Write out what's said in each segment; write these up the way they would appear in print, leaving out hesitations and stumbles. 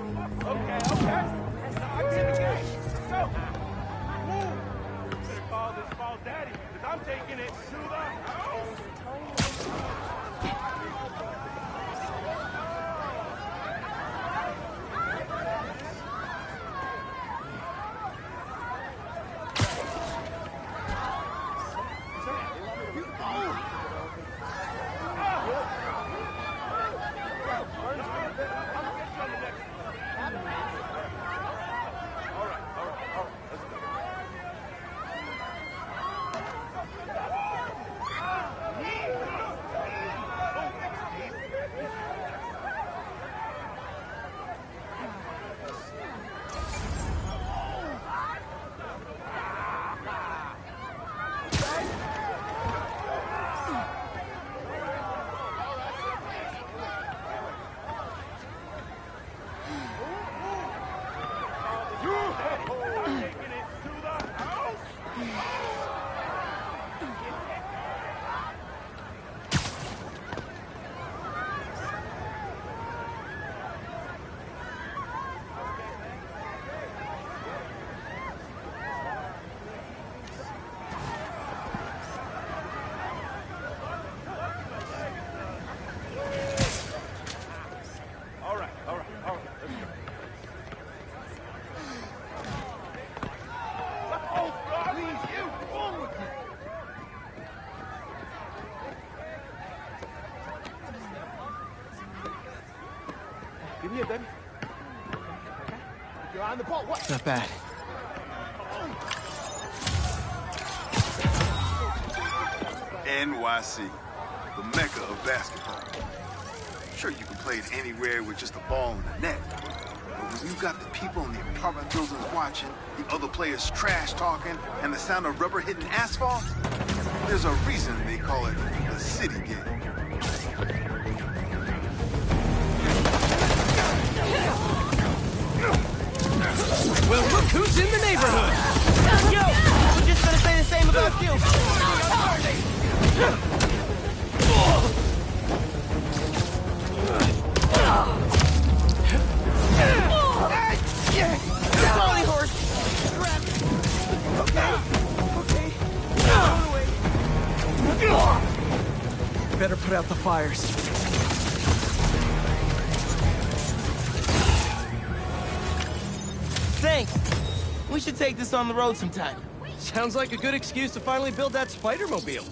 Okay, okay. I get the game. Let's go. Woo. Better call this ball daddy, because I'm taking it to the house. Give me a baby. Okay. You're on the ball. What? Not bad. NYC, the mecca of basketball. Sure, you can play it anywhere with just a ball and a net. But when you got the people in the apartment buildings watching, the other players trash talking, and the sound of rubber hitting asphalt, there's a reason they call it the city game. Well, look who's in the neighborhood! Yo! We're just gonna say the same about you! Holy horse! Okay. Better put out the fires. Thanks. We should take this on the road sometime. Sounds like a good excuse to finally build that Spider-Mobile.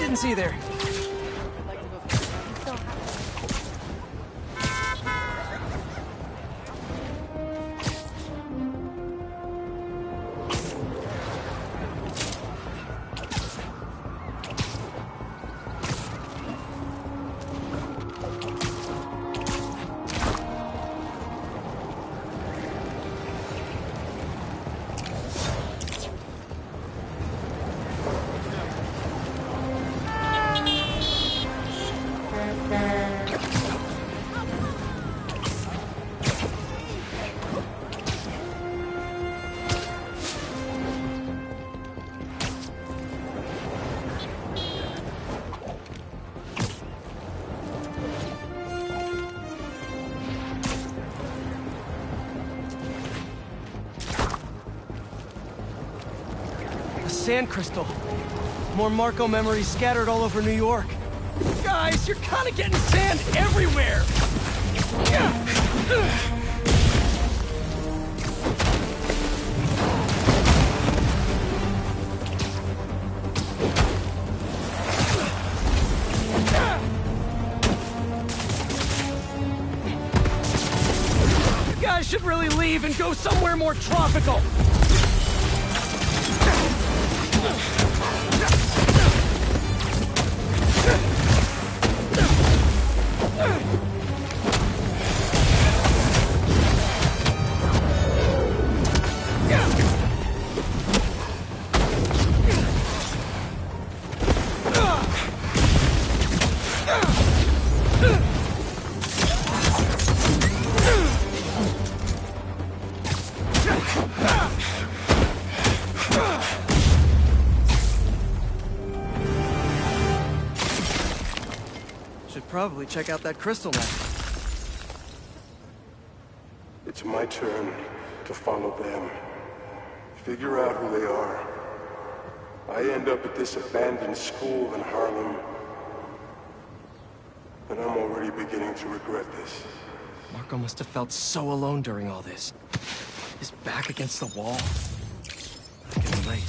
Didn't see you there. Sand crystal. More Marco memories scattered all over New York. Guys, you're kind of getting sand everywhere! You guys should really leave and go somewhere more tropical? Should probably check out that crystal map. It's my turn to follow them. Figure out who they are. I end up at this abandoned school in Harlem, and I'm already beginning to regret this. Marco must have felt so alone during all this. His back against the wall. I can relate.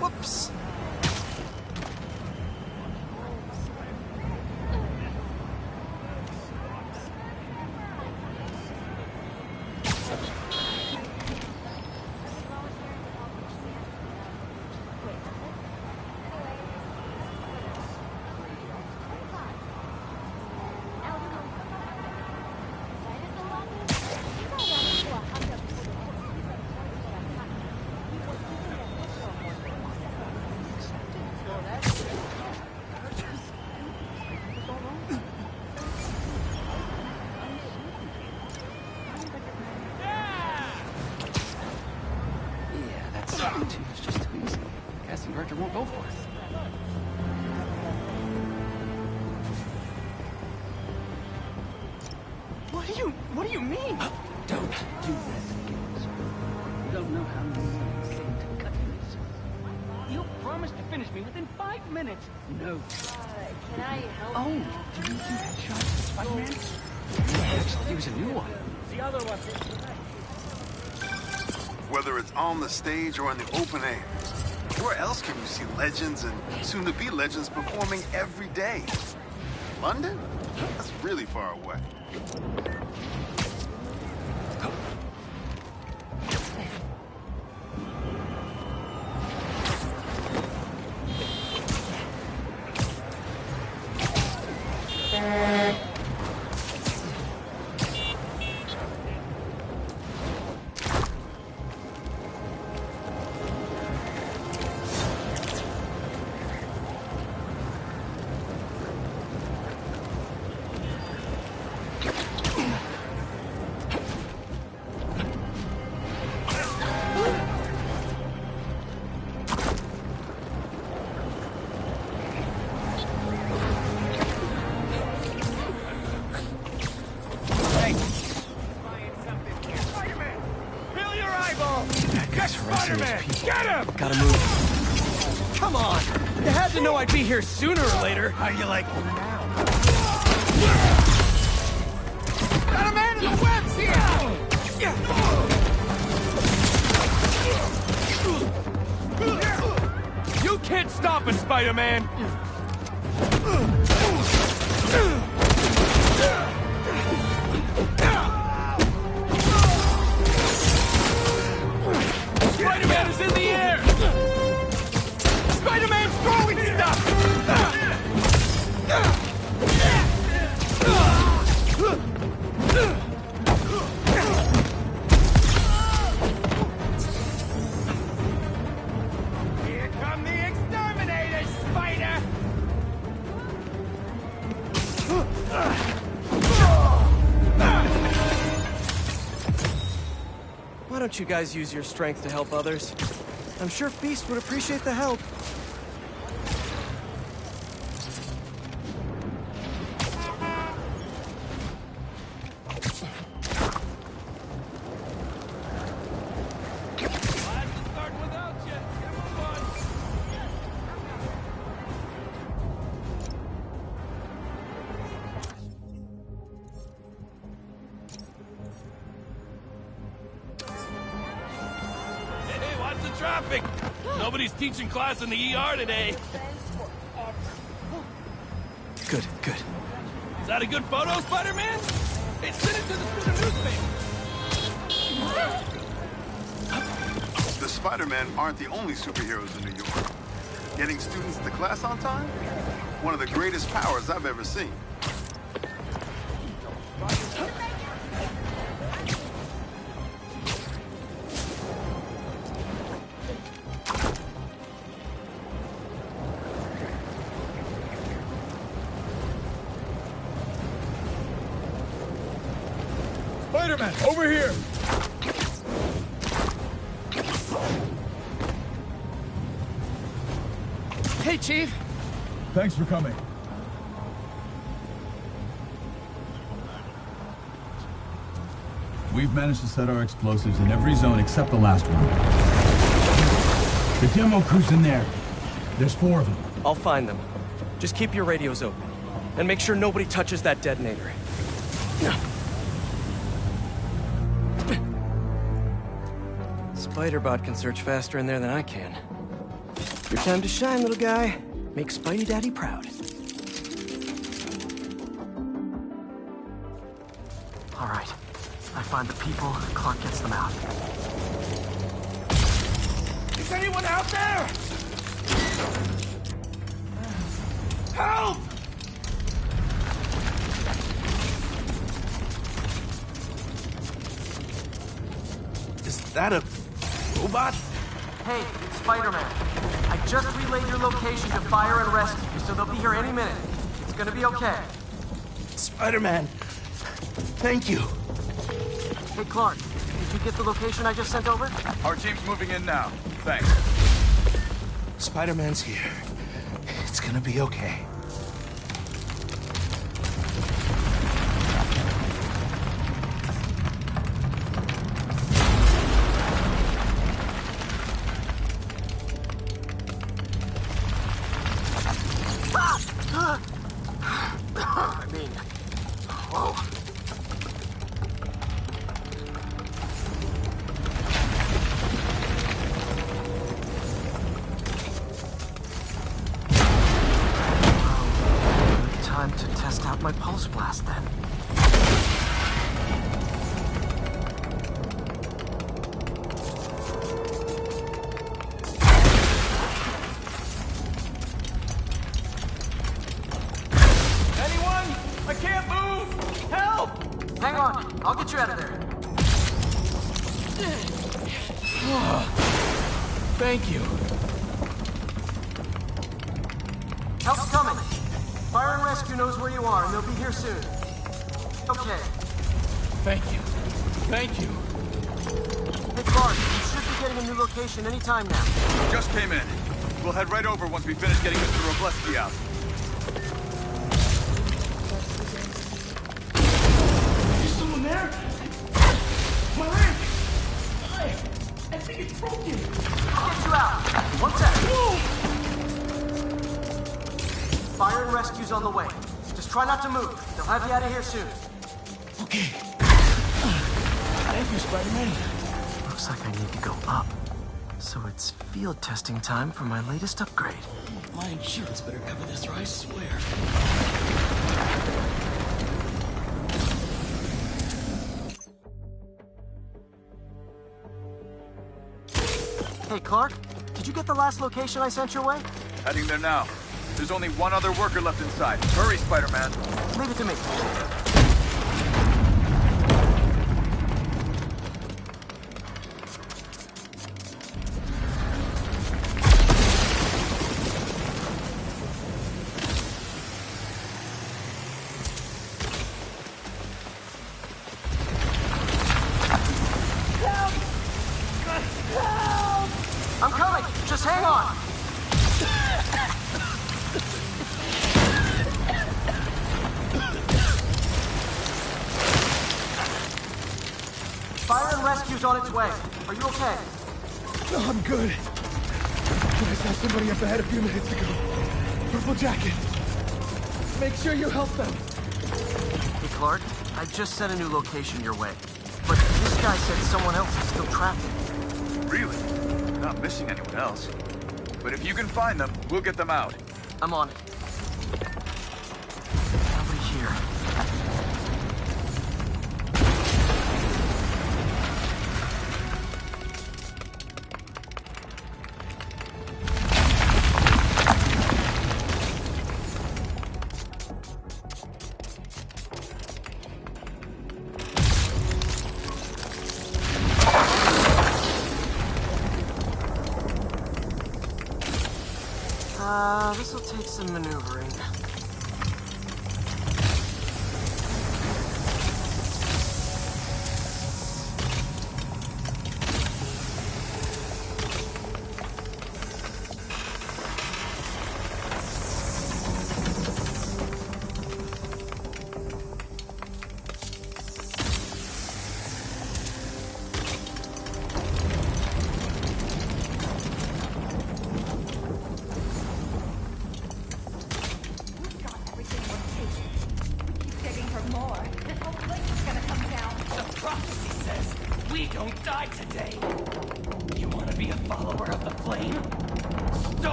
Whoops! It's just too easy. Casting director won't go for it. What do you mean? Don't do this. You don't know how many minutes saved cutting this. You promised to finish me within 5 minutes. No. Can I help? Oh, did you do that shot with Spider-Man? Actually, use a new one. The other one. Whether it's on the stage or in the open air, where else can you see legends and soon-to-be legends performing every day? London? That's really far away. Get him! Gotta move. Come on! You had to know I'd be here sooner or later. How you like him now? Got a man in the webs here! You can't stop us, Spider-Man! Spider-Man is in the air! Spider-Man's throwing stuff! Here come the exterminators, Spider! Why don't you guys use your strength to help others? I'm sure Feast would appreciate the help. traffic. Nobody's teaching class in the ER today. Good, good. Is that a good photo, Spider-Man? Hey, send it to the student newspaper. The Spider-Men aren't the only superheroes in New York. Getting students to class on time? One of the greatest powers I've ever seen. Spider-Man, over here! Hey, Chief. Thanks for coming. We've managed to set our explosives in every zone except the last one. The demo crew's in there. There's 4 of them. I'll find them. Just keep your radios open. And make sure nobody touches that detonator. Spider-Bot can search faster in there than I can. Your time to shine, little guy. Make Spidey Daddy proud. All right. I find the people, Clark gets them out. Is anyone out there? Help! Is that a robot? Hey, it's Spider-Man. I just relayed your location to Fire and Rescue, so they'll be here any minute. It's gonna be okay. Spider-Man, thank you. Hey, Clark, did you get the location I just sent over? Our team's moving in now. Thanks. Spider-Man's here. It's gonna be okay. Time to test out my pulse blast, then. Anyone? I can't move! Help! Hang on, I'll get you out of there. Thank you. Help's coming. Fire and Rescue knows where you are, and they'll be here soon. Okay. Thank you. Thank you. Hey, Clark, you should be getting a new location any time now. Just came in. We'll head right over once we finish getting Mr. Robleski out. Is someone there? My leg! I think it's broken. I'll get you out. One sec. Fire and Rescue's on the way. Just try not to move. They'll have you out of here soon. Okay. Thank you, Spider-Man. Looks like I need to go up. So it's field testing time for my latest upgrade. My insurance better cover this, or I swear. Hey, Clark, did you get the last location I sent your way? Heading there now. There's only one other worker left inside. Hurry, Spider-Man. Leave it to me. I'm coming! Just hang on! Fire and Rescue's on its way. Are you okay? No, I'm good. I saw somebody up ahead a few minutes ago. Purple jacket. Make sure you help them. Hey, Clark, I just sent a new location your way. But this guy said someone else is still trapped in it. Really? We're not missing anyone else. But if you can find them, we'll get them out. I'm on it. Nobody here. This'll take some maneuvering.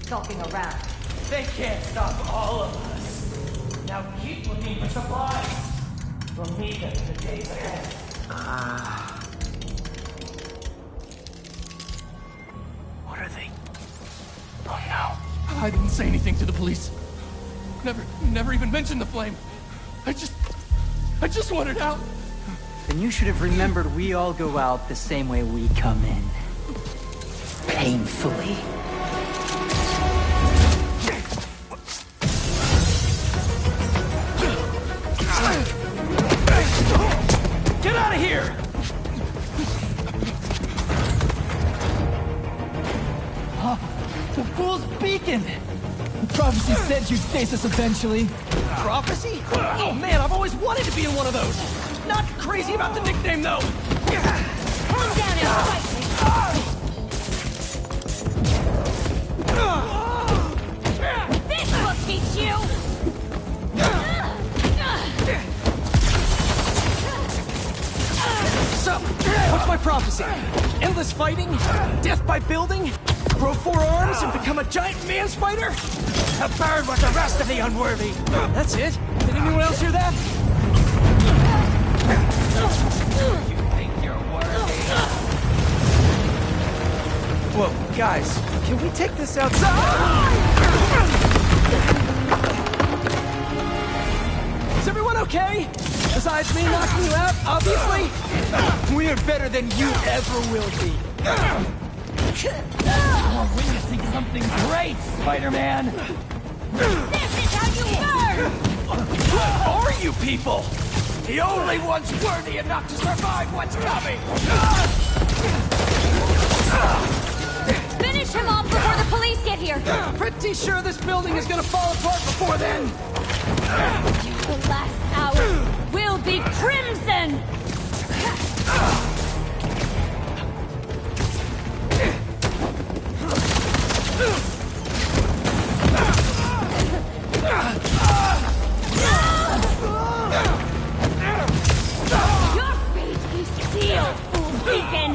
Skulking around. They can't stop all of us. Now keep looking for supplies. We'll need them in the days ahead. What are they? Oh no. I didn't say anything to the police. Never even mentioned the flame. I just wanted out. Then you should have remembered we all go out the same way we come in. Painfully. Get out of here! Huh? The fool's beacon! The prophecy said you'd face us eventually. Prophecy? Oh man, I've always wanted to be in one of those! Not crazy about the nickname though! Calm down and fight me! This will teach you! So, what's my prophecy? Endless fighting? Death by building? Grow 4 arms and become a giant man spider? To burn with the rest of the unworthy! That's it? Did anyone else hear that? You think you're worthy? Whoa, guys, can we take this outside? Is everyone okay? Besides me knocking you out, obviously? We're better than you ever will be. We're witnessing something great, Spider-Man! This is how you burn! Who are you people? The only ones worthy enough to survive what's coming! Finish him off before the police get here! Pretty sure this building is gonna fall apart before then! The last hour will be crimson! Your fate is sealed, fool beacon!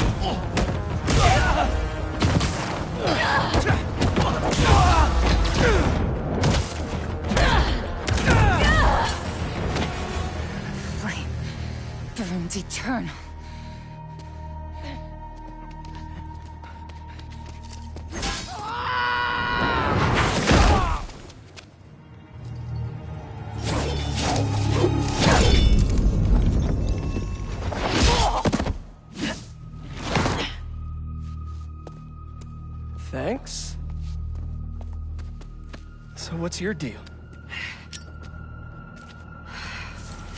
Flame burns eternal. Thanks. What's your deal?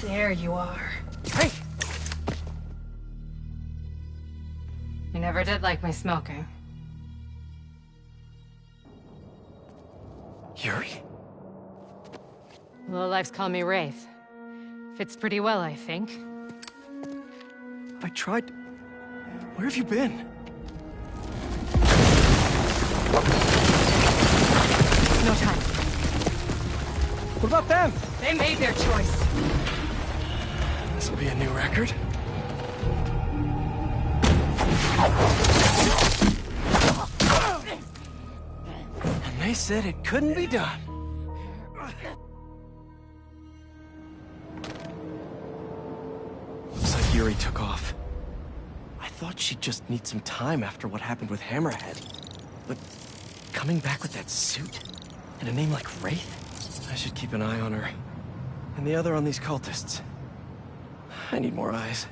There you are. Hey! You never did like my smoking. Yuri? Lowlifes call me Wraith. Fits pretty well, I think. I tried... Where have you been? No time. What about them? They made their choice. This will be a new record. And they said it couldn't be done. Looks like Yuri took off. I thought she'd just need some time after what happened with Hammerhead. But coming back with that suit and a name like Wraith? I should keep an eye on her. And the other on these cultists. I need more eyes.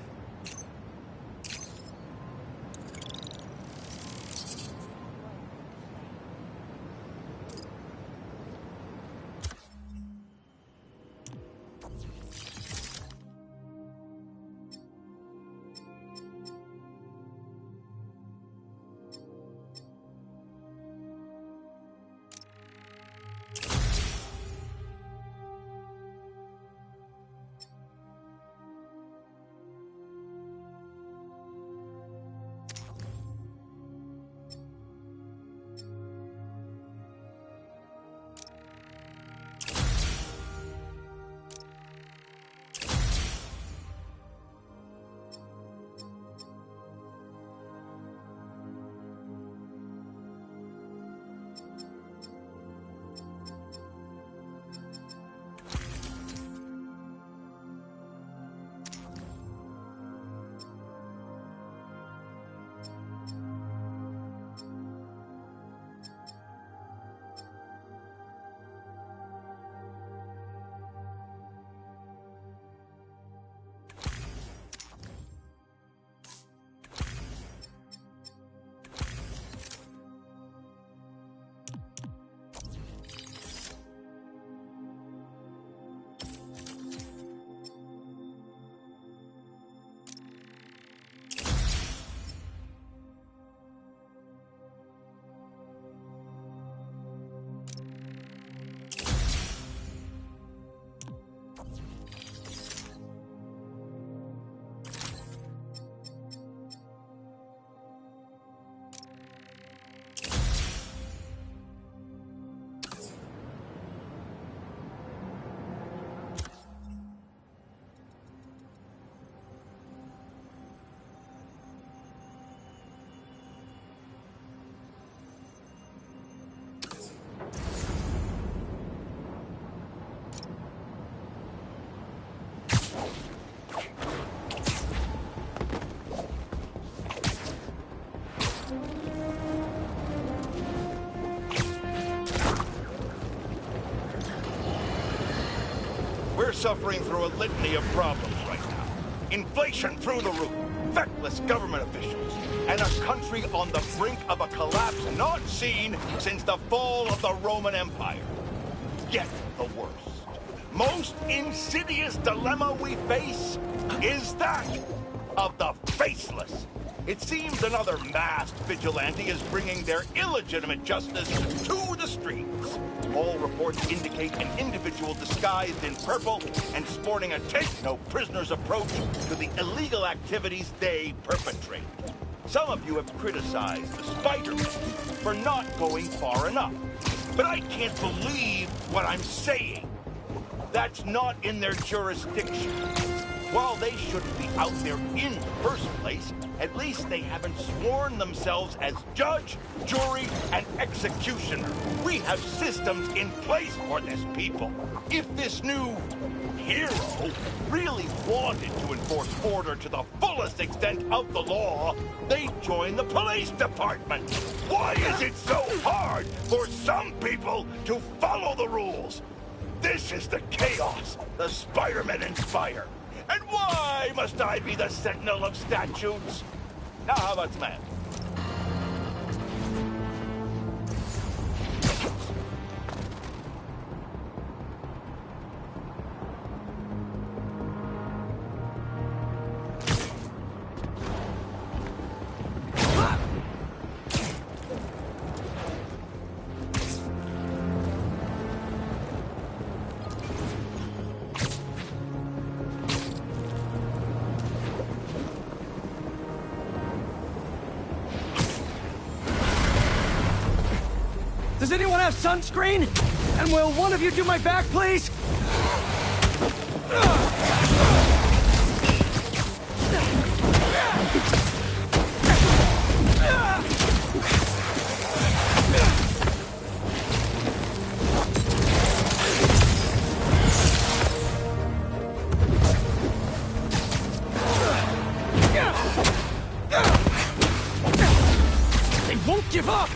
We're suffering through a litany of problems right now. Inflation through the roof, feckless government officials, and a country on the brink of a collapse not seen since the fall of the Roman Empire. Yet the worst, most insidious dilemma we face is that of the faceless. It seems another masked vigilante is bringing their illegitimate justice to the streets. All reports indicate an individual disguised in purple and sporting a take-no-prisoners approach to the illegal activities they perpetrate. Some of you have criticized the Spider-Men for not going far enough. But I can't believe what I'm saying. That's not in their jurisdiction. While they shouldn't be out there in the first place, at least they haven't sworn themselves as judge, jury, and executioner. We have systems in place for this, people. If this new hero really wanted to enforce order to the fullest extent of the law, they'd join the police department. Why is it so hard for some people to follow the rules? This is the chaos the Spider-Men inspire. And why must I be the sentinel of statutes? Now, how about the man? Does anyone have sunscreen? And will one of you do my back, please? They won't give up!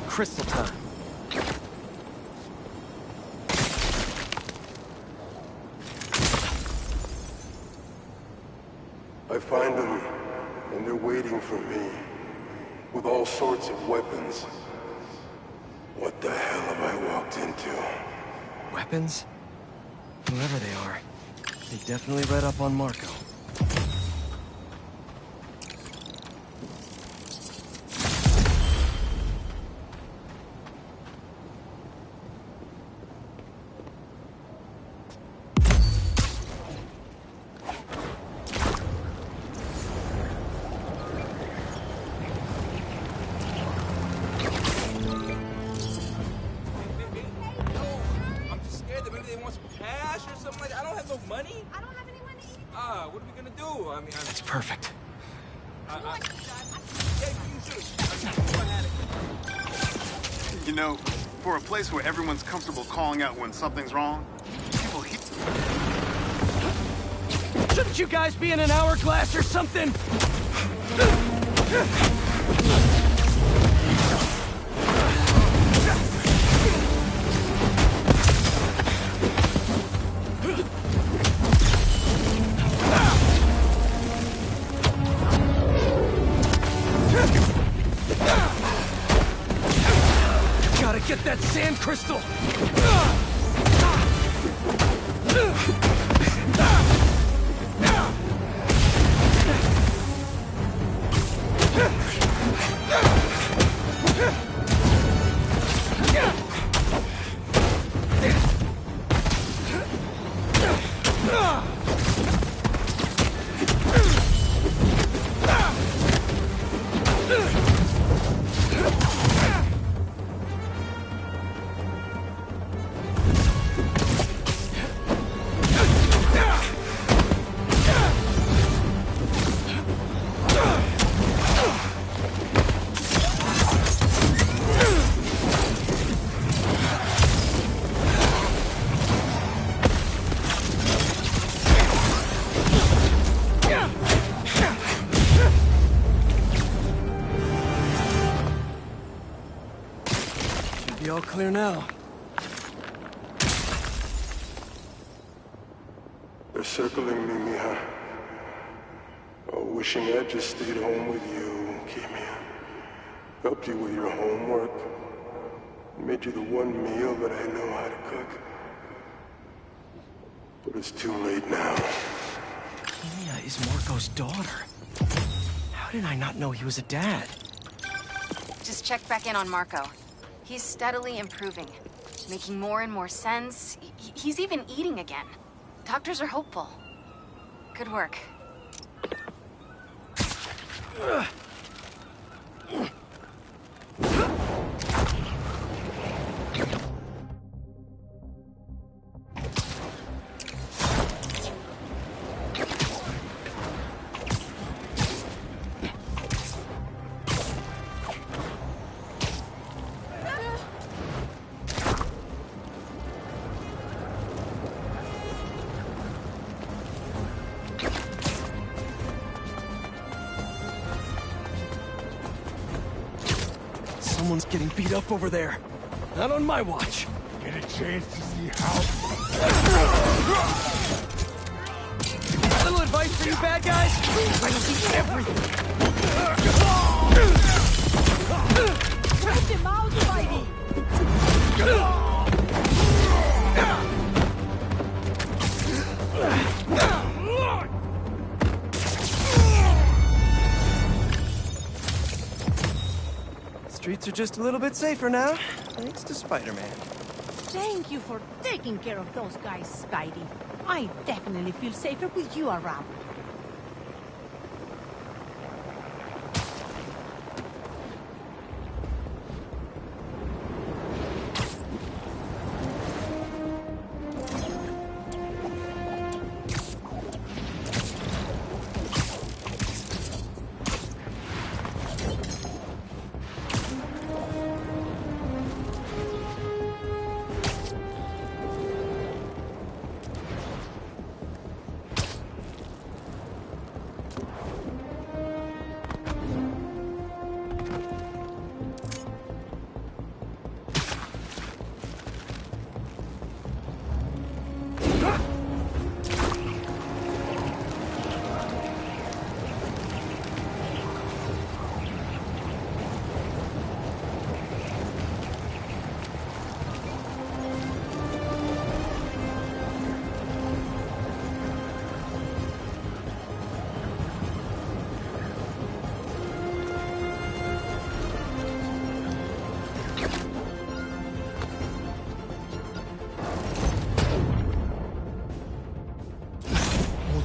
Crystal time. I find them, and they're waiting for me, with all sorts of weapons. What the hell have I walked into? Weapons? Whoever they are, they definitely read up on Marco. It's perfect. You know, for a place where everyone's comfortable calling out when something's wrong, people hear... Shouldn't you guys be in an hourglass or something? Gotta get that sand crystal! Be all clear now. They're circling me, Mija. Oh, wishing I'd just stayed home with you, Kimia. Helped you with your homework. Made you the one meal that I know how to cook. But it's too late now. Kimia is Marco's daughter. How did I not know he was a dad? Just check back in on Marco. He's steadily improving, making more and more sense. He's even eating again. Doctors are hopeful. Good work. Someone's getting beat up over there. Not on my watch. Get a chance to see how... A little advice for you bad guys? I see everything. Keep your mouths fighting! Streets are just a little bit safer now, thanks to Spider-Man. Thank you for taking care of those guys, Spidey. I definitely feel safer with you around.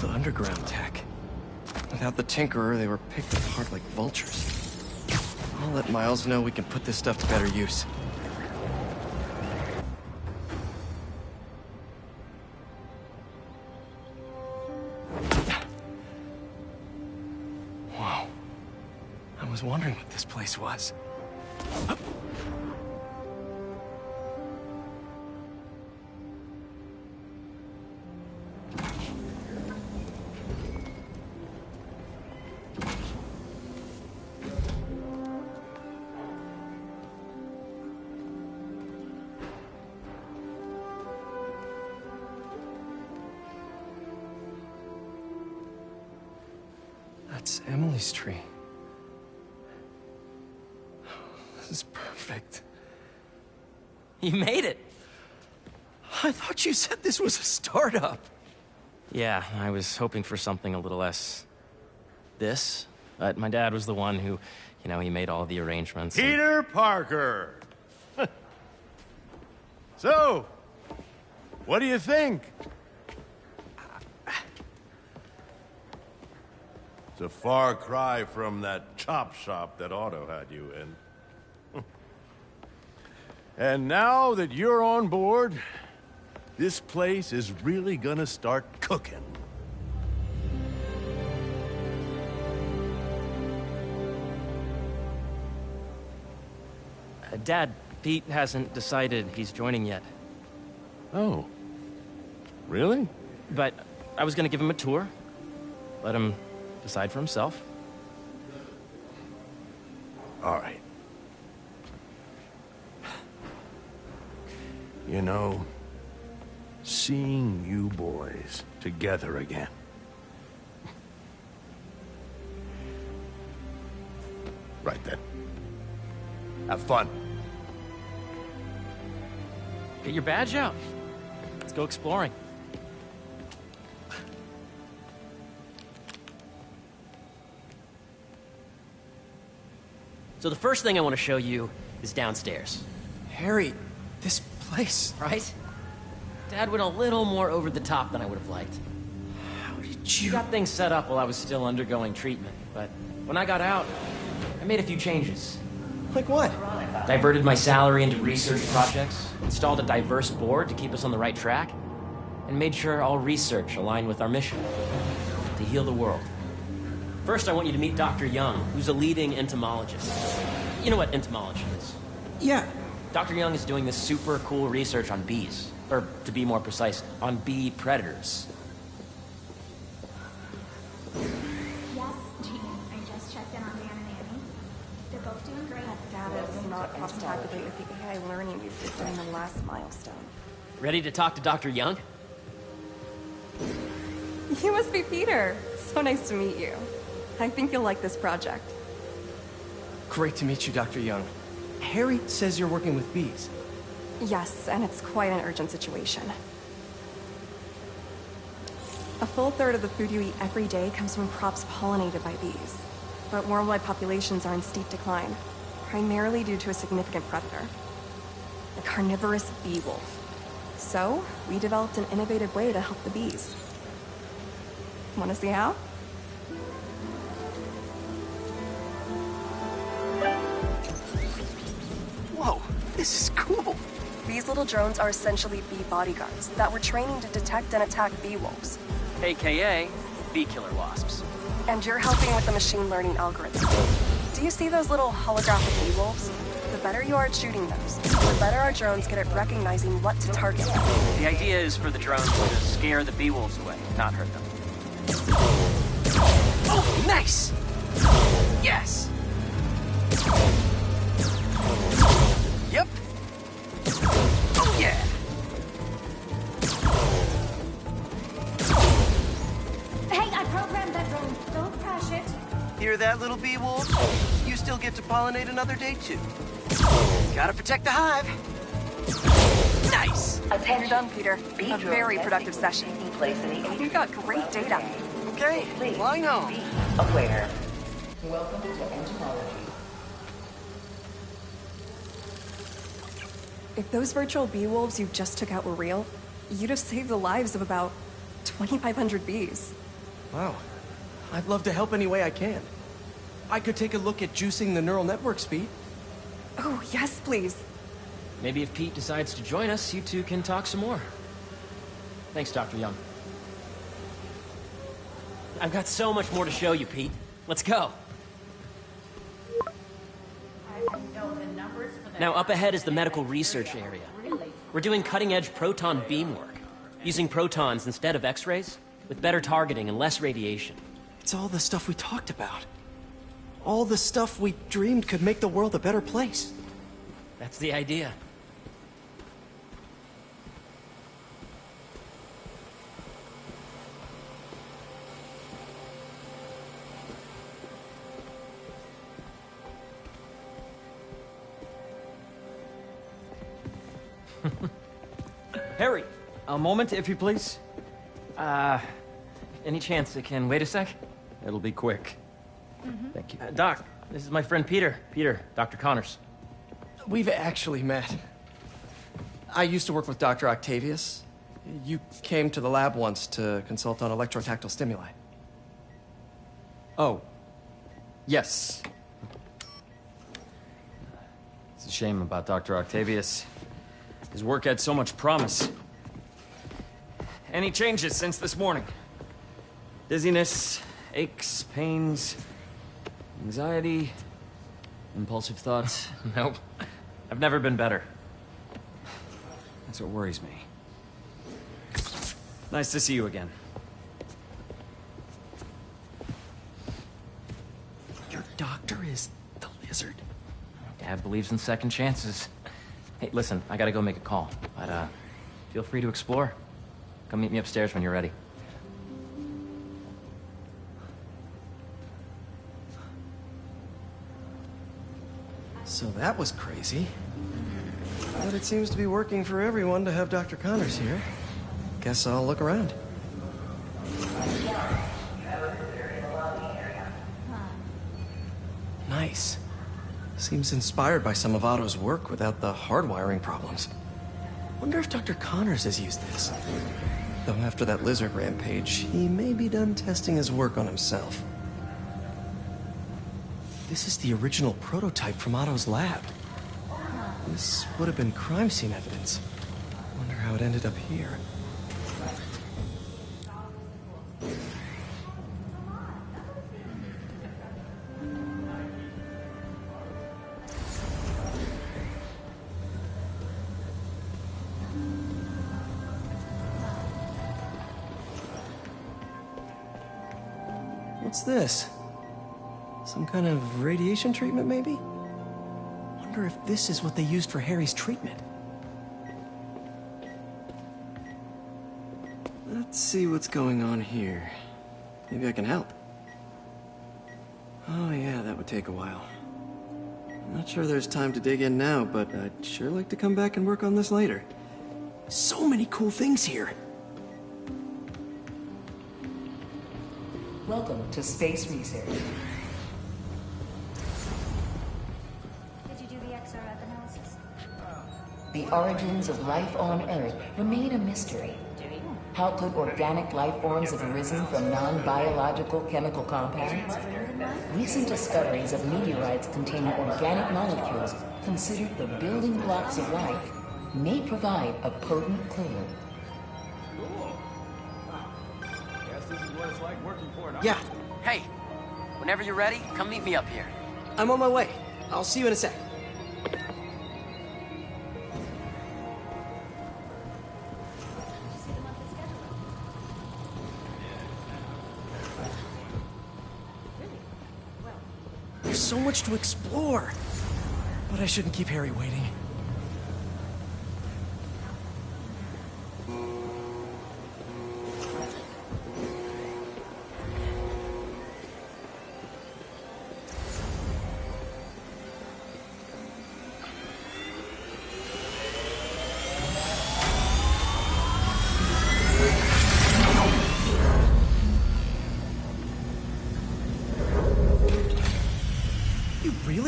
Underground tech. Without the Tinkerer, they were picked apart like vultures. I'll let Miles know we can put this stuff to better use. Wow. I was wondering what this place was. That's Emily's tree. This is perfect. You made it! I thought you said this was a startup. Yeah, I was hoping for something a little less... this. But my dad was the one who, you know, he made all the arrangements. Peter Parker! So, what do you think? It's a far cry from that chop shop that Otto had you in. And now that you're on board, this place is really gonna start cooking. Dad, Pete hasn't decided he's joining yet. Oh. Really? But I was gonna give him a tour. Let him decide for himself. All right. You know, seeing you boys together again. Right then. Have fun. Get your badge out. Let's go exploring. So the first thing I want to show you is downstairs. Harry, this place... Right? Dad went a little more over the top than I would have liked. How did You got things set up while I was still undergoing treatment, but when I got out, I made a few changes. Like what? Diverted my salary into research projects, installed a diverse board to keep us on the right track, and made sure all research aligned with our mission, to heal the world. First, I want you to meet Dr. Young, who's a leading entomologist. You know what entomology is? Yeah. Dr. Young is doing this super cool research on bees, or to be more precise, on bee predators. Yes, Jean. I just checked in on Dan and Annie. They're both Doing great. Data does not cross-tabulate with the AI learning we did during the last milestone. Ready to talk to Dr. Young? You must be Peter. So nice to meet you. I think you'll like this project. Great to meet you, Dr. Young. Harry says you're working with bees. Yes, and it's quite an urgent situation. A full third of the food you eat every day comes from crops pollinated by bees. But worldwide populations are in steep decline, primarily due to a significant predator, the carnivorous bee wolf. So, we developed an innovative way to help the bees. Want to see how? Whoa, this is cool. These little drones are essentially bee bodyguards that we're training to detect and attack bee wolves. AKA bee killer wasps. And you're helping with the machine learning algorithm. Do you see those little holographic bee wolves? The better you are at shooting those, the better our drones get at recognizing what to target. The idea is for the drones to scare the bee wolves away, not hurt them. Oh, nice! Yes! Yep. Oh, yeah! Hey, I programmed that drone. Don't crash it. Hear that, little bee wolf? You still get to pollinate another day, too. Gotta protect the hive. Nice! You're done, Peter. A very productive session. You got great data. Okay, flying home. Aware. Welcome to entomology. If those virtual bee wolves you just took out were real, you'd have saved the lives of about 2,500 bees. Wow. I'd love to help any way I can. I could take a look at juicing the neural network speed. Oh, yes, please. Maybe if Pete decides to join us, you two can talk some more. Thanks, Dr. Young. I've got so much more to show you, Pete. Let's go. Now, up ahead is the medical research area. We're doing cutting-edge proton beam work, using protons instead of X-rays, with better targeting and less radiation. It's all the stuff we talked about. All the stuff we dreamed could make the world a better place. That's the idea. Harry, a moment, if you please. Any chance it can wait a sec? It'll be quick. Thank you. Doc, this is my friend Peter. Peter, Dr. Connors. We've actually met. I used to work with Dr. Octavius. You came to the lab once to consult on electrotactile stimuli. Oh. Yes. It's a shame about Dr. Octavius. His work had so much promise. Any changes since this morning? Dizziness, aches, pains, anxiety, impulsive thoughts? Nope. I've never been better. That's what worries me. Nice to see you again. Your doctor is the lizard. Dad believes in second chances. Hey, listen, I gotta go make a call, but feel free to explore. Come meet me upstairs when you're ready. So that was crazy. But it seems to be working for everyone to have Dr. Connors here. Guess I'll look around. Nice. Seems inspired by some of Otto's work without the hardwiring problems. Wonder if Dr. Connors has used this. Though after that lizard rampage, he may be done testing his work on himself. This is the original prototype from Otto's lab. This would have been crime scene evidence. Wonder how it ended up here. What's this? Some kind of radiation treatment, maybe? wonder if this is what they used for Harry's treatment. Let's see what's going on here. Maybe I can help. Oh yeah, that would take a while. I'm not sure there's time to dig in now, but I'd sure like to come back and work on this later. So many cool things here. Welcome to Space Research. Did you do the XRF analysis? The origins of life on Earth remain a mystery. How could organic life forms have arisen from non-biological chemical compounds? Recent discoveries of meteorites containing organic molecules considered the building blocks of life may provide a potent clue. Yeah. Hey, whenever you're ready, come meet me up here. I'm on my way. I'll see you in a sec. There's so much to explore. But I shouldn't keep Harry waiting.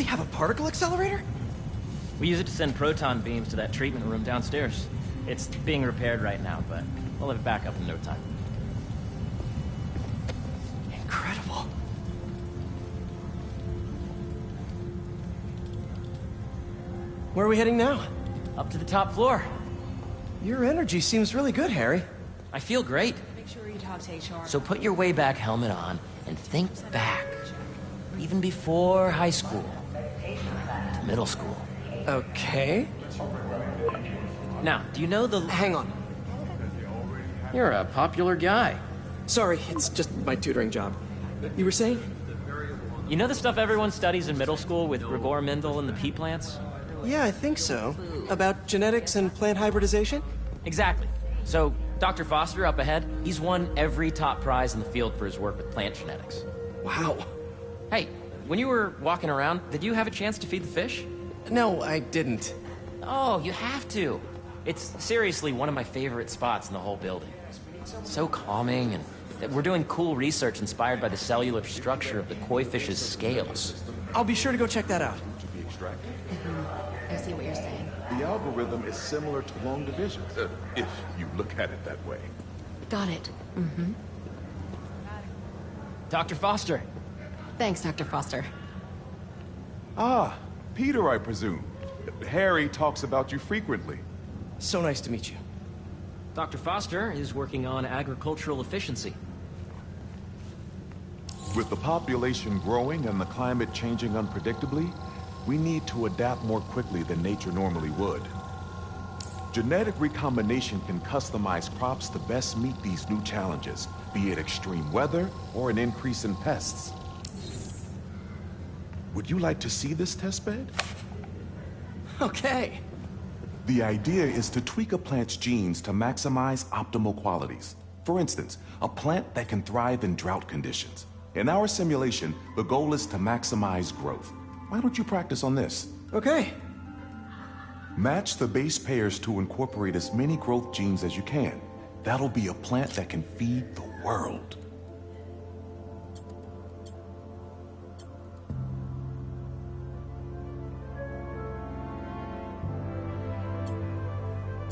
Have a particle accelerator? We use it to send proton beams to that treatment room downstairs. It's being repaired right now, but we'll have it back up in no time. Incredible. Where are we heading now? Up to the top floor. Your energy seems really good, Harry. I feel great. Make sure you talk to HR. So put your Wayback helmet on and think back. Even before high school. To middle school. Okay. Now, do you know the... Hang on. You're a popular guy. Sorry, it's just my tutoring job. You were saying? You know the stuff everyone studies in middle school with Gregor Mendel and the pea plants? Yeah, I think so. About genetics and plant hybridization? Exactly. So, Dr. Foster up ahead, he's won every top prize in the field for his work with plant genetics. Wow. Hey, when you were walking around, did you have a chance to feed the fish? No, I didn't. Oh, you have to. It's seriously one of my favorite spots in the whole building. So calming, and we're doing cool research inspired by the cellular structure of the koi fish's scales. I'll be sure to go check that out. I see what you're saying. The algorithm is similar to long division, if you look at it that way. Got it. Mm-hmm. Dr. Foster. Thanks, Dr. Foster. Ah, Peter, I presume. Harry talks about you frequently. So nice to meet you. Dr. Foster is working on agricultural efficiency. With the population growing and the climate changing unpredictably, we need to adapt more quickly than nature normally would. Genetic recombination can customize crops to best meet these new challenges, be it extreme weather or an increase in pests. Would you like to see this testbed? Okay. The idea is to tweak a plant's genes to maximize optimal qualities. For instance, a plant that can thrive in drought conditions. In our simulation, the goal is to maximize growth. Why don't you practice on this? Okay. Match the base pairs to incorporate as many growth genes as you can. That'll be a plant that can feed the world.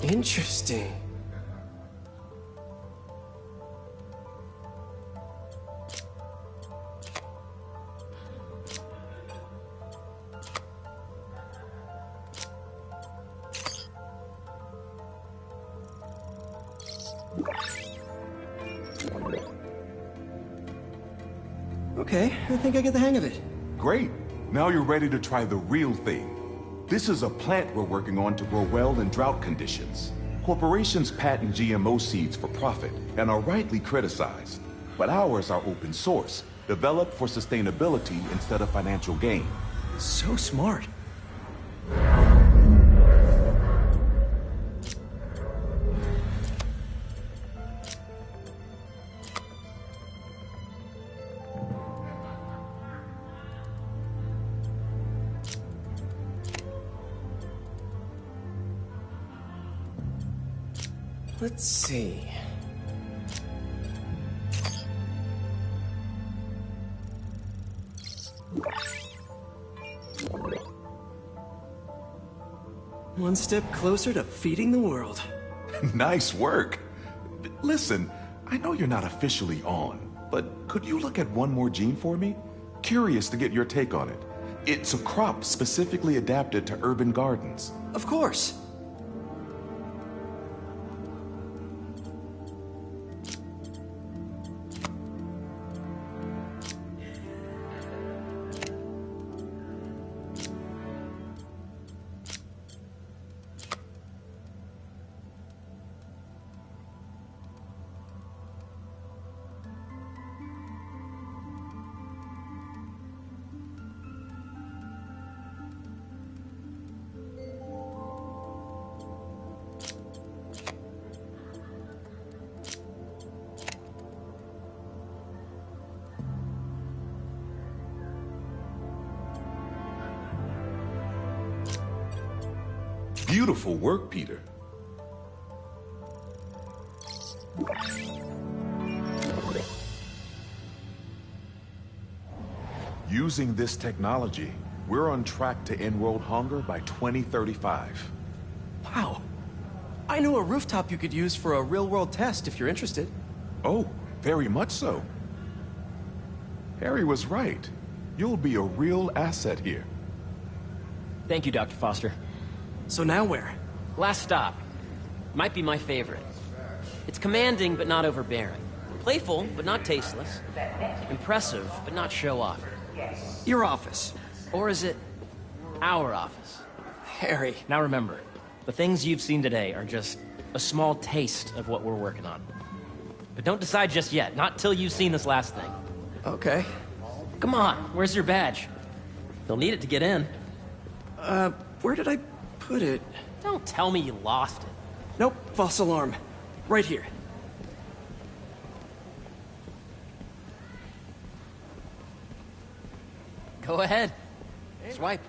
Interesting. Okay, I think I get the hang of it. Great. Now you're ready to try the real thing. This is a plant we're working on to grow well in drought conditions. Corporations patent GMO seeds for profit and are rightly criticized. But ours are open source, developed for sustainability instead of financial gain. So smart. Let's see. One step closer to feeding the world. Nice work. Listen, I know you're not officially on, but could you look at one more gene for me? Curious to get your take on it. It's a crop specifically adapted to urban gardens. Of course. Beautiful work, Peter. Using this technology, we're on track to end world hunger by 2035. Wow. I know a rooftop you could use for a real-world test if you're interested. Oh, very much so. Harry was right. You'll be a real asset here. Thank you, Dr. Foster. So now where? Last stop. Might be my favorite. It's commanding, but not overbearing. Playful, but not tasteless. Impressive, but not show-off. Your office. Or is it our office? Harry. Now remember, the things you've seen today are just a small taste of what we're working on. But don't decide just yet, not till you've seen this last thing. Okay. Come on, where's your badge? You'll need it to get in. Where did I put it? Don't tell me you lost it. Nope, false alarm. Right here. Go ahead. Swipe.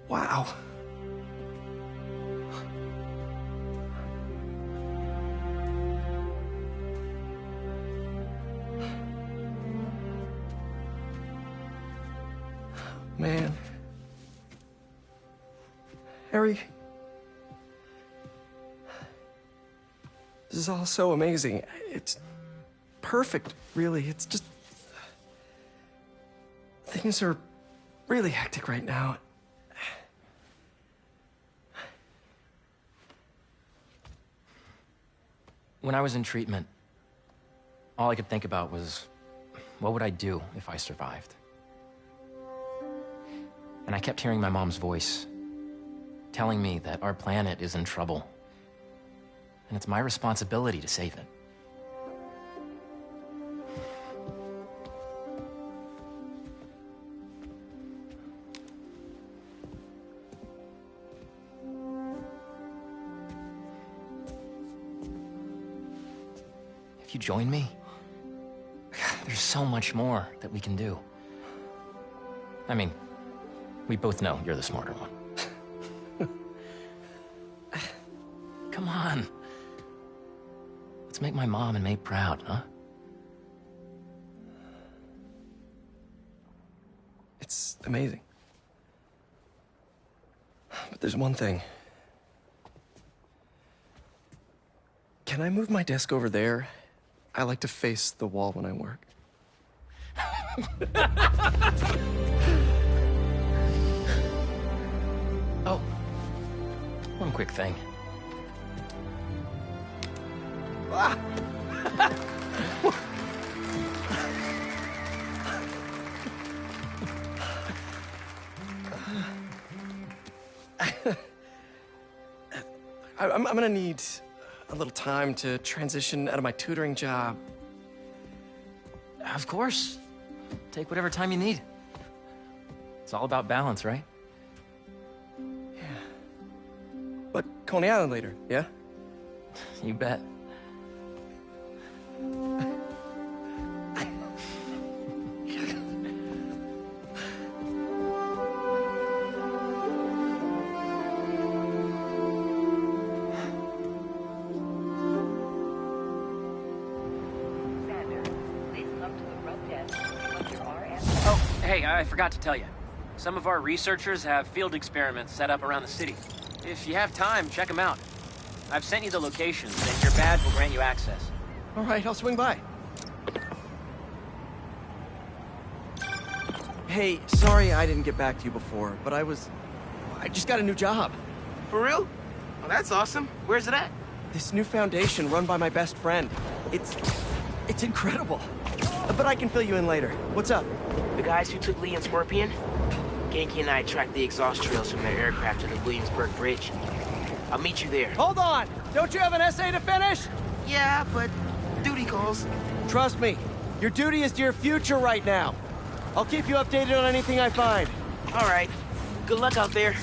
Wow. Man. Harry. This is all so amazing. It's perfect, really. It's just... Things are really hectic right now. When I was in treatment, all I could think about was, what would I do if I survived? And I kept hearing my mom's voice, telling me that our planet is in trouble. And it's my responsibility to save it. If you join me, there's so much more that we can do. I mean, we both know you're the smarter one. Come on. Let's make my mom and May proud, huh? It's amazing. But there's one thing. Can I move my desk over there? I like to face the wall when I work. Oh, one quick thing. Ah. I'm gonna need a little time to transition out of my tutoring job. Of course. Take whatever time you need. It's all about balance, right? Yeah. But Coney Island later, yeah? You bet. Hey, I forgot to tell you. Some of our researchers have field experiments set up around the city. If you have time, check them out. I've sent you the locations, and your badge will grant you access. All right, I'll swing by. Hey, sorry I didn't get back to you before, but I just got a new job. For real? Well, that's awesome. Where's it at? This new foundation run by my best friend. It's incredible. But I can fill you in later. What's up? The guys who took Lee and Scorpion? Genki and I tracked the exhaust trails from their aircraft to the Williamsburg Bridge. I'll meet you there. Hold on! Don't you have an essay to finish? Yeah, but duty calls. Trust me, your duty is to your future right now. I'll keep you updated on anything I find. All right. Good luck out there.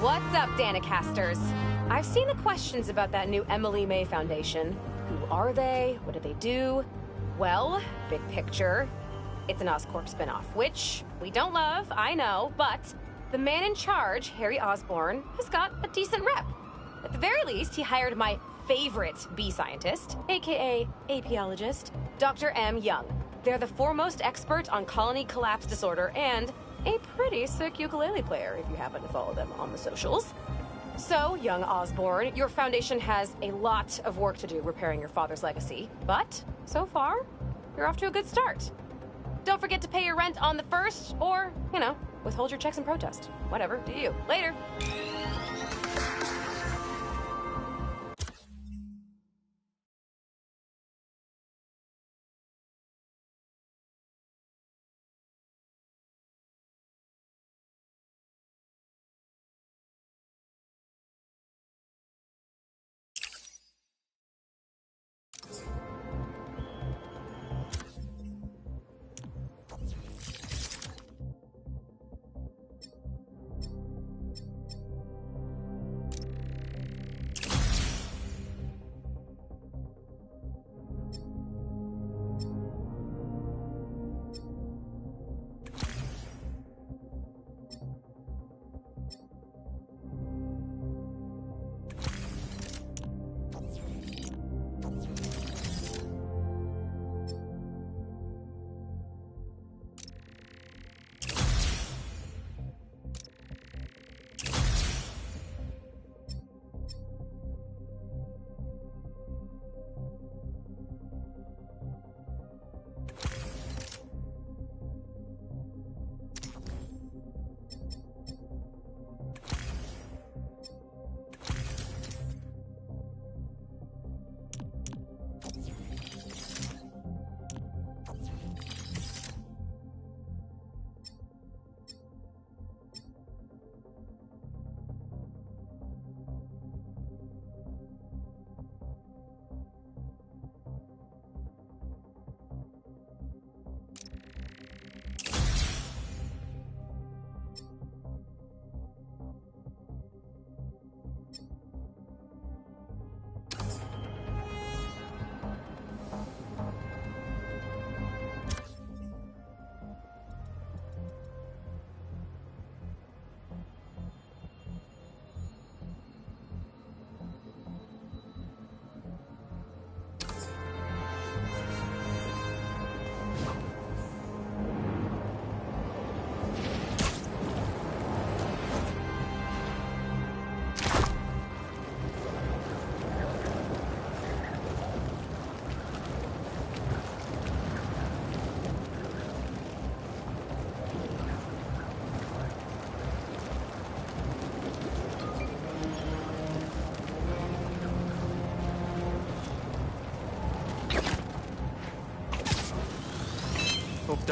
What's up, Danicasters? I've seen the questions about that new Emily May Foundation. Who are they? What do they do? Well, big picture, it's an Oscorp spinoff, which we don't love, I know, but the man in charge, Harry Osborn, has got a decent rep. At the very least, he hired my favorite bee scientist, aka apiologist, Dr. M. Young. They're the foremost expert on colony collapse disorder and a pretty sick ukulele player, if you happen to follow them on the socials. So, young Osborn, your foundation has a lot of work to do repairing your father's legacy, but so far, you're off to a good start. Don't forget to pay your rent on the 1st, or, withhold your checks in protest. Whatever, do you. Later.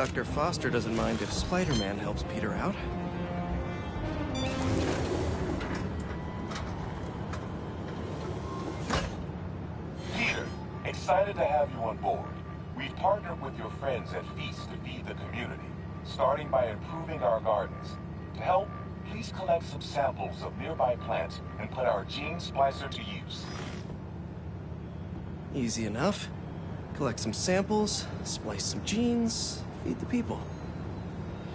Dr. Foster doesn't mind if Spider-Man helps Peter out. Peter, excited to have you on board. We've partnered with your friends at Feast to feed the community, starting by improving our gardens. To help, please collect some samples of nearby plants and put our gene splicer to use. Easy enough. Collect some samples, splice some genes, feed the people.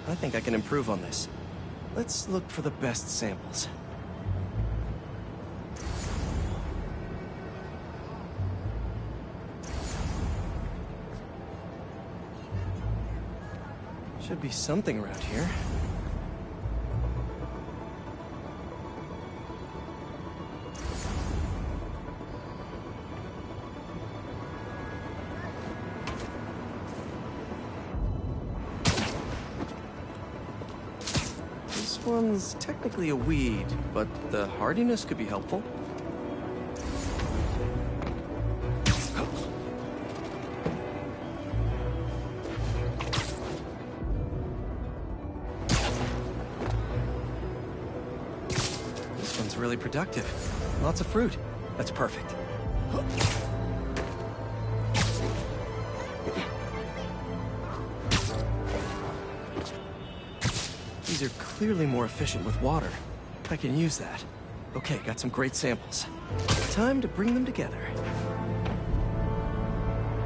I think I can improve on this. Let's look for the best samples. Should be something around here. This one's technically a weed, but the hardiness could be helpful. This one's really productive. Lots of fruit. That's perfect. These are clearly more efficient with water. I can use that. Okay, got some great samples. Time to bring them together.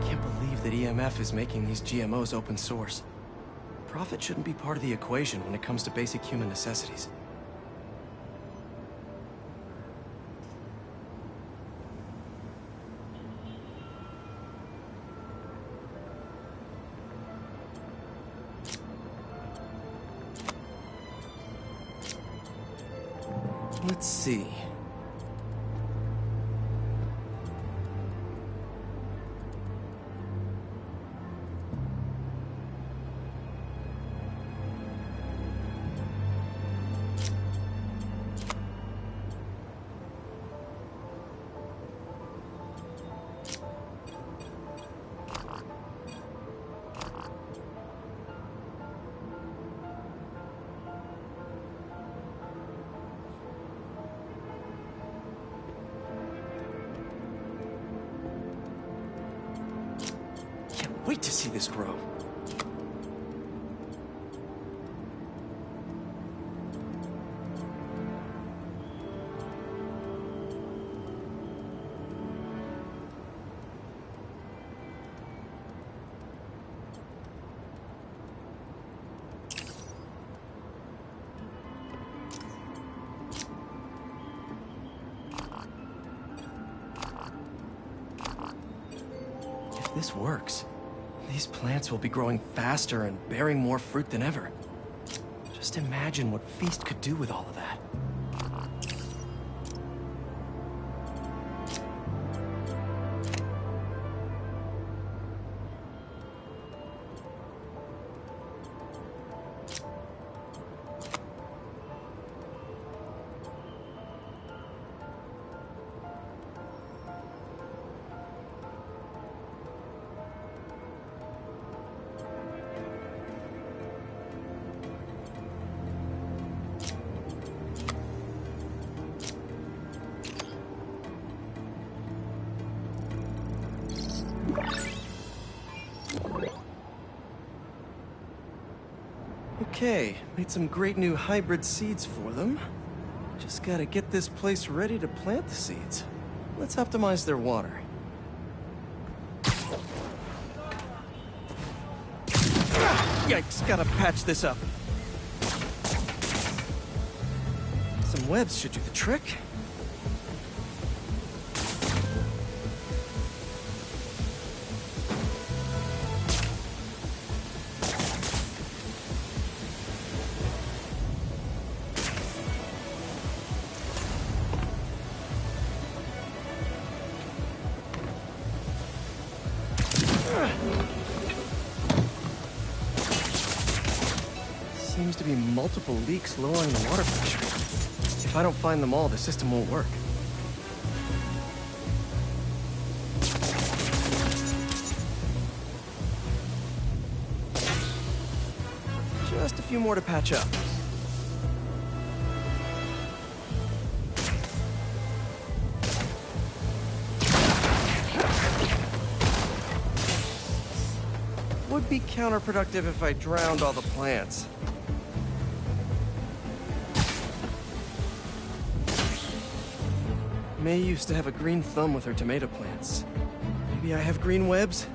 Can't believe that EMF is making these GMOs open source. Profit shouldn't be part of the equation when it comes to basic human necessities. Let's see. Wait to see this grow. If this works, these plants will be growing faster and bearing more fruit than ever. Just imagine what Feast could do with all of that. Okay, made some great new hybrid seeds for them. Just gotta get this place ready to plant the seeds. Let's optimize their water. Yikes, gotta patch this up. Some webs should do the trick. Seems to be multiple leaks lowering the water pressure. If I don't find them all, the system won't work. few more to patch up. Would be counterproductive if I drowned all the plants. May used to have a green thumb with her tomato plants. Maybe I have green webs?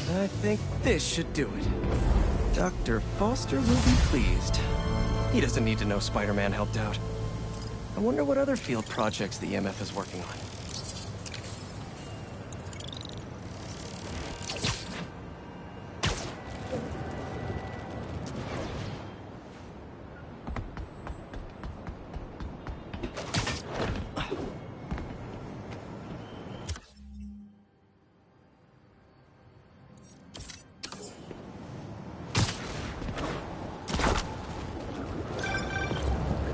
I think this should do it. Dr. Foster will be pleased. He doesn't need to know Spider-Man helped out. I wonder what other field projects the EMF is working on.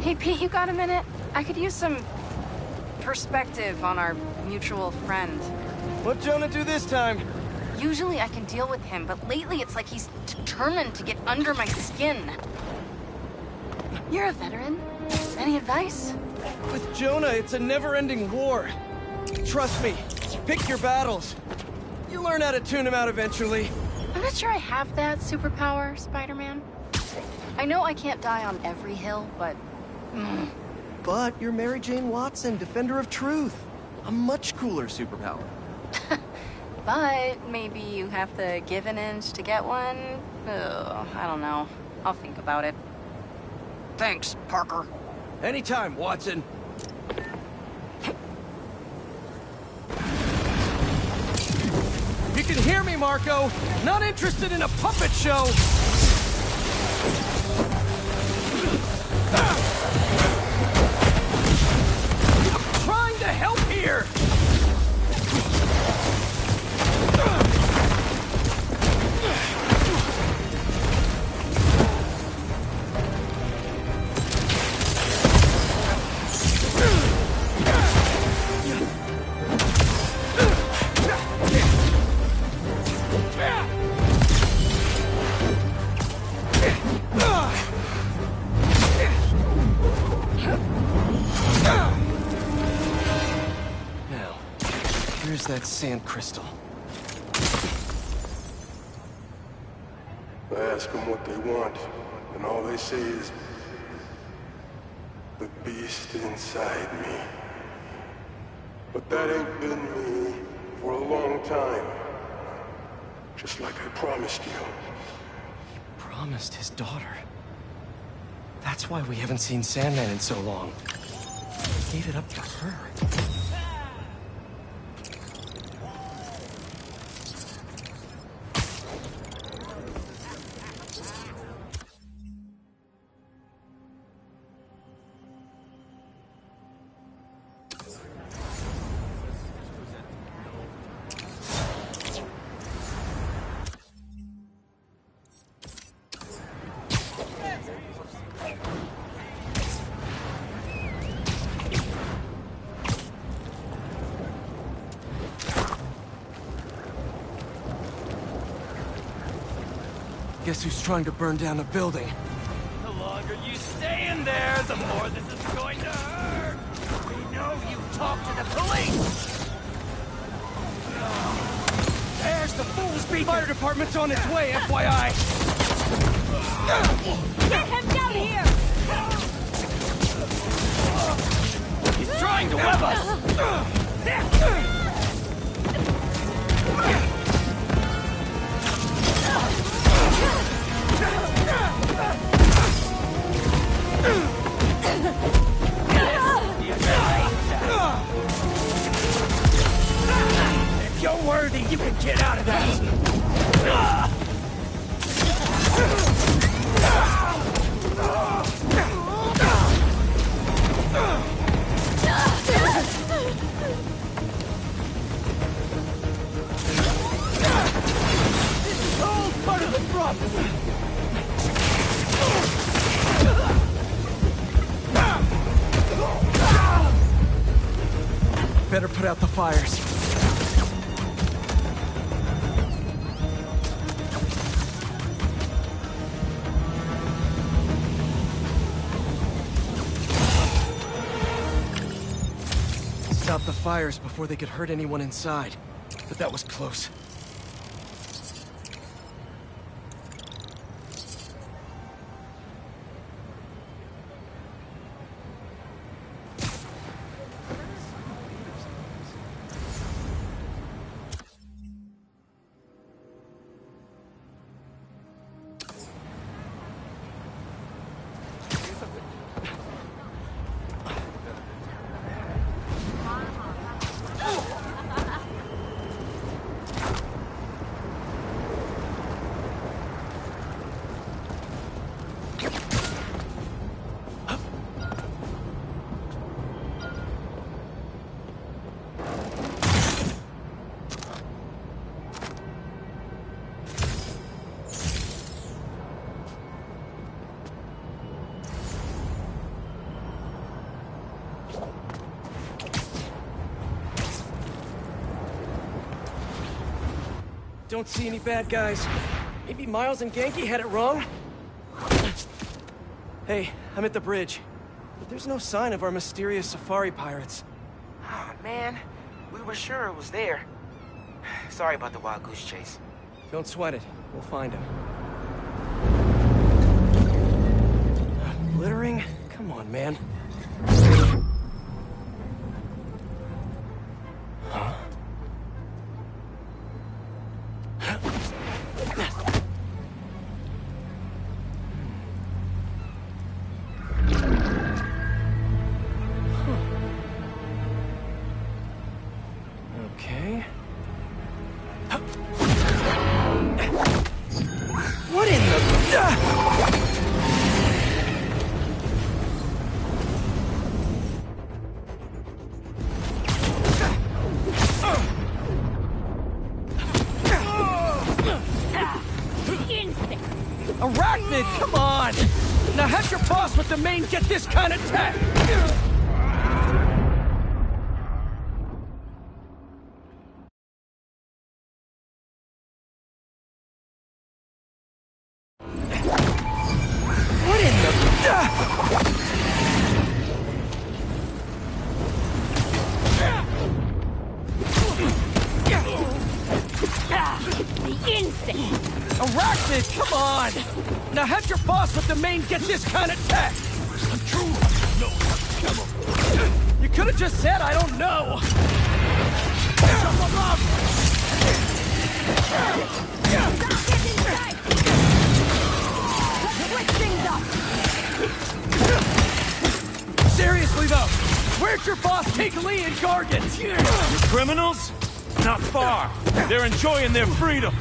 Hey, Pete, you got a minute? I could use some perspective on our mutual friend. What'd Jonah do this time? Usually I can deal with him, but lately it's like he's determined to get under my skin. You're a veteran. Any advice? With Jonah, it's a never-ending war. Trust me, pick your battles. You learn how to tune him out eventually. I'm not sure I have that superpower, Spider-Man. I know I can't die on every hill, but... But you're Mary Jane Watson, Defender of Truth. A much cooler superpower. But maybe you have to give an inch to get one? Ugh, I don't know. I'll think about it. Thanks, Parker. Anytime, Watson. You can hear me, Marco. Not interested in a puppet show. I'm trying to help here. Here's that sand crystal. I ask them what they want, and all they say is, the beast inside me. But that ain't been me for a long time. Just like I promised you. Promised his daughter. That's why we haven't seen Sandman in so long. He gave it up for her. Guess who's trying to burn down a building? The longer you stay in there, the more this is going to hurt. We know you talked to the police. There's the fool's beacon. Fire department's on its way, FYI. Get him down here! He's trying to web us. If you're worthy, you can get out of that! better put out the fires. Stop the fires before they could hurt anyone inside. But that was close. Don't see any bad guys. Maybe Miles and Ganke had it wrong? Hey, I'm at the bridge. But there's no sign of our mysterious safari pirates. Oh, man. We were sure it was there. Sorry about the wild goose chase. Don't sweat it. We'll find him. Littering? Come on, man. Huh? Okay. What in the... Arachnid, come on! Now have your boss with the main get this kind of tech! What in the... The insect! Arachnid, come on! Now have your boss with the main get this kind of tech! You could have just said, I don't know! Seriously though, where'd your boss take Lee and Gargan? You criminals? Not far. They're enjoying their freedom.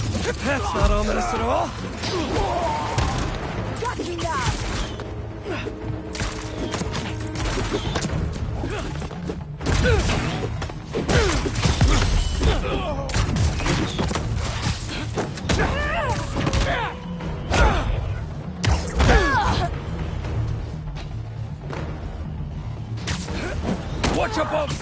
That's not ominous at all. Got you now! Watch your boats!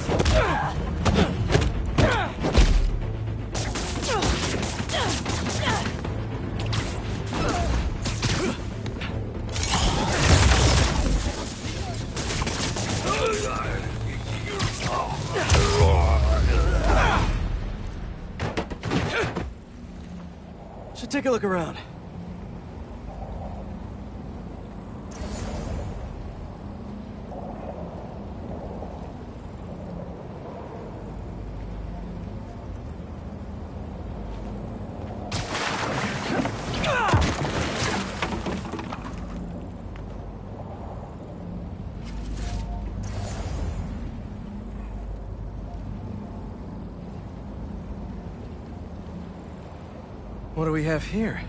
Should take a look around. What do we have here?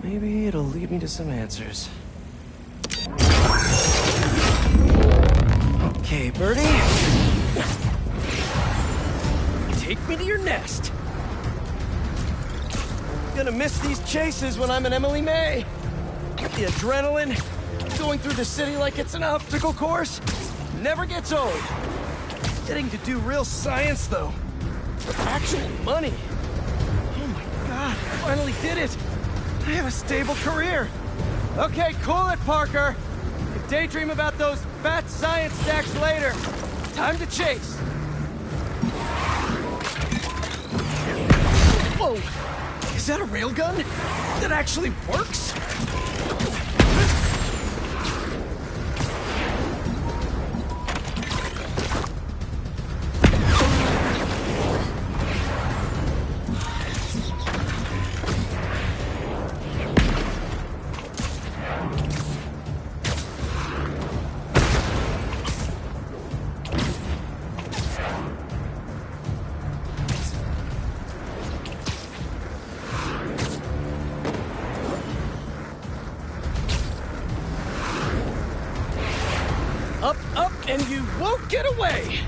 Maybe it'll lead me to some answers. Okay, Birdie. Take me to your nest. Gonna miss these chases when I'm an Emily May. The adrenaline, going through the city like it's an obstacle course never gets old. Getting to do real science, though. For actual money. Oh my god, I finally did it. I have a stable career. Okay, cool it, Parker. You can daydream about those fat science stacks later. Time to chase. Whoa! Is that a railgun? That actually works? And you won't get away!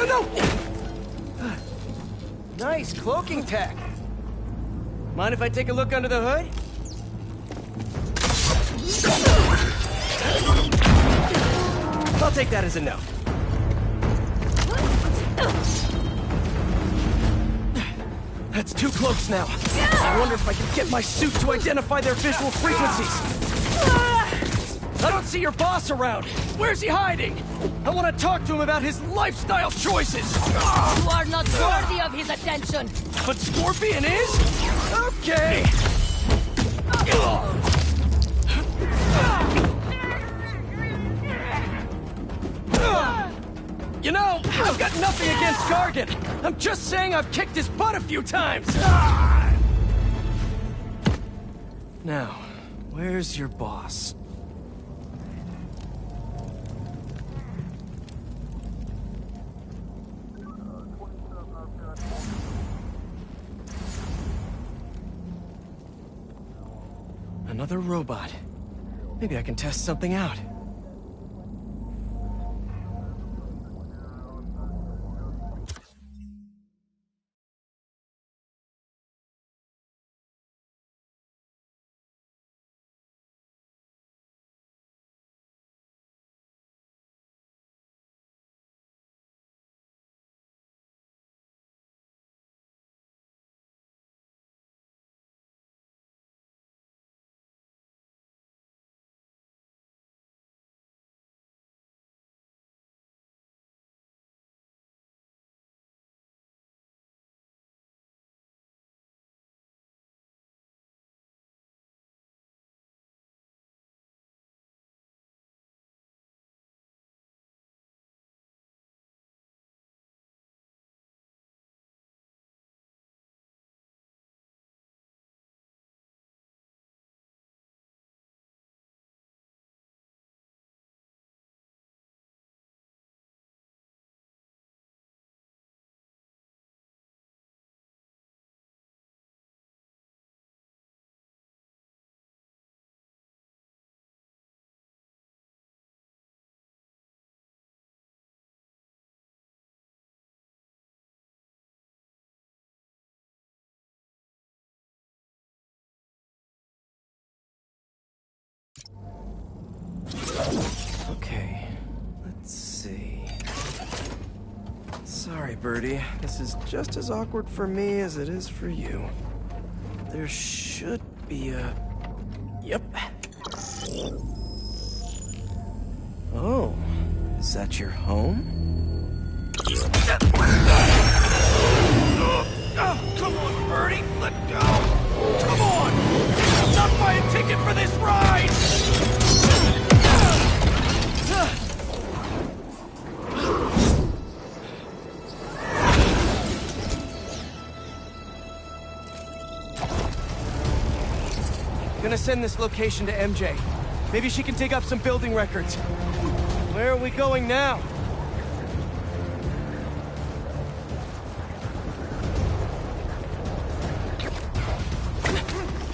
No! Nice cloaking tech. Mind if I take a look under the hood? I'll take that as a no. That's too close now. I wonder if I can get my suit to identify their visual frequencies. I don't see your boss around. Where's he hiding? I want to talk to him about his lifestyle choices. You are not worthy of his attention. But Scorpion is? Okay. You know, I've got nothing against Gargan. I'm just saying I've kicked his butt a few times. Now, where's your boss? Another robot. Maybe I can test something out. Okay, let's see. Sorry, Birdie. This is just as awkward for me as it is for you. There should be a... Yep. Oh, is that your home? Oh, come on, Birdie! Let go! Come on! I'm not buying a ticket for this ride! Gonna send this location to MJ. Maybe she can dig up some building records. Where are we going now?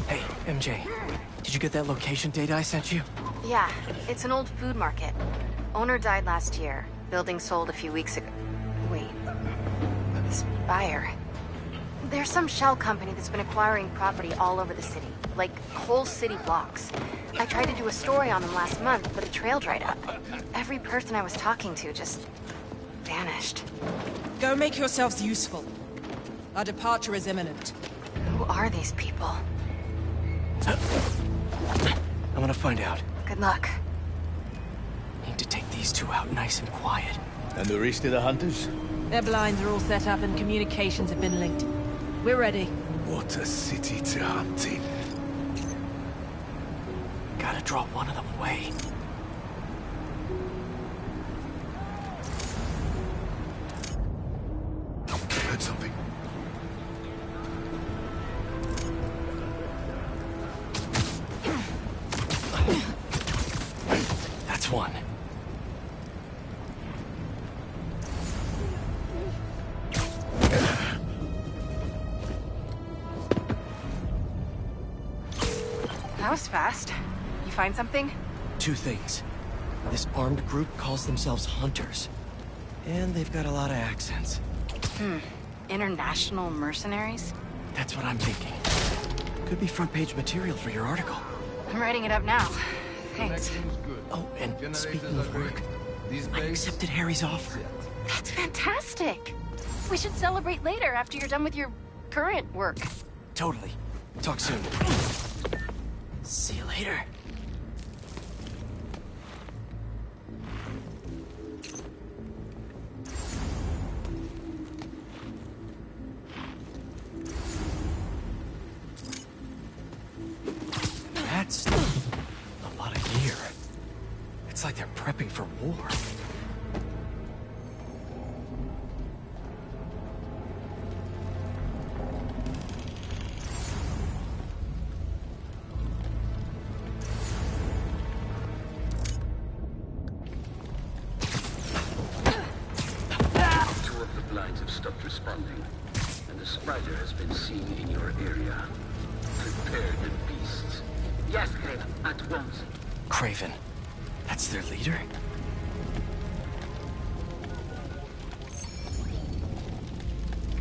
Hey, MJ. Did you get that location data I sent you? Yeah, it's an old food market. Owner died last year. Building sold a few weeks ago. Wait. This buyer. There's some shell company that's been acquiring property all over the city, like whole city blocks. I tried to do a story on them last month, but the trail dried up. Every person I was talking to just vanished. Go make yourselves useful. Our departure is imminent. Who are these people? I'm gonna find out. Good luck. Need to take these two out nice and quiet. And the rest of the hunters? Their blinds are all set up and communications have been linked. We're ready. What a city to hunt in. Gotta draw one of them away. Heard something. That's one. That was fast. You find something? Two things. This armed group calls themselves Hunters. And they've got a lot of accents. International mercenaries? That's what I'm thinking. Could be front page material for your article. I'm writing it up now. Thanks. Oh, and speaking of work, I accepted Harry's offer. That's fantastic. We should celebrate later after you're done with your current work. Totally. Talk soon. See you later. That's a lot of gear. It's like they're prepping for war. Two of the blinds have stopped responding, and the spider has been seen in your area. Prepare the beasts. Yes, Craven, at once. Craven. That's their leader?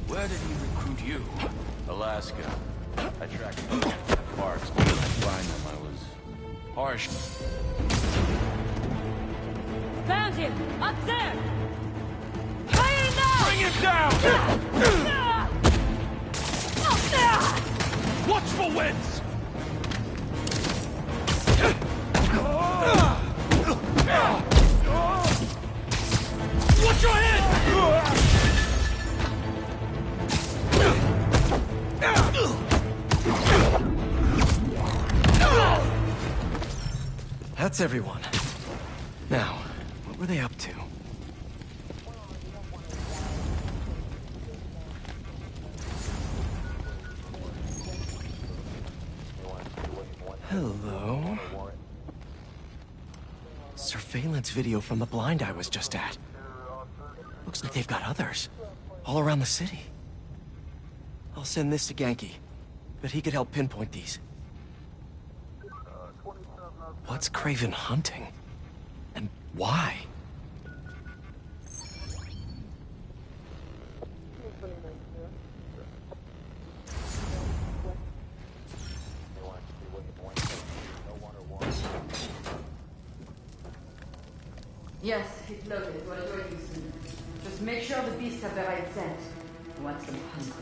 Where did he recruit you? Alaska. I tracked him to parks, but when I find him, I was harsh. Found him! Up there! Fire now! Bring him down! Watch for winds! Watch your head! That's everyone. Now, what were they up to? Hello? Surveillance video from the blind I was just at. Looks like they've got others. All around the city. I'll send this to Ganke, but he could help pinpoint these. What's Craven hunting? And why? Yes, it's loaded. We're joining soon. Just make sure the beasts have the right scent. I want some hungry.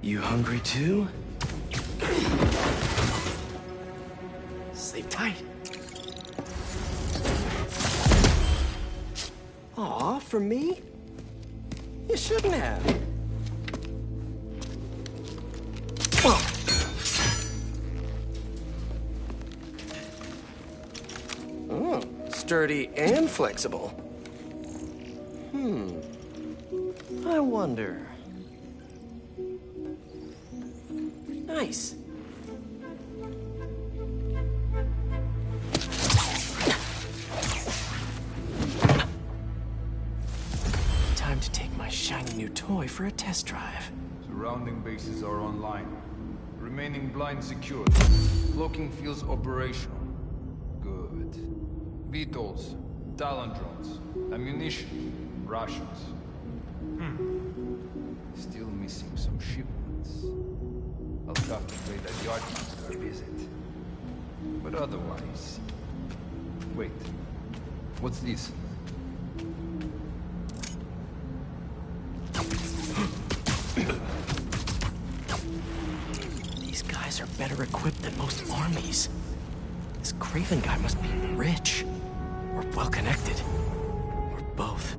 You hungry too? Sleep tight. Aw, for me? You shouldn't have. Oh, sturdy and flexible. I wonder. Nice. Time to take my shiny new toy for a test drive. Surrounding bases are online. Remaining blind secured. Cloaking fields operational. Good. Beetles, Talon drones, ammunition, rations. Still missing some shipments. I'll have to pay that Yardmaster a visit. But otherwise... Wait. What's this? These guys are better equipped than most armies. This Craven guy must be rich. Or well-connected. Or both.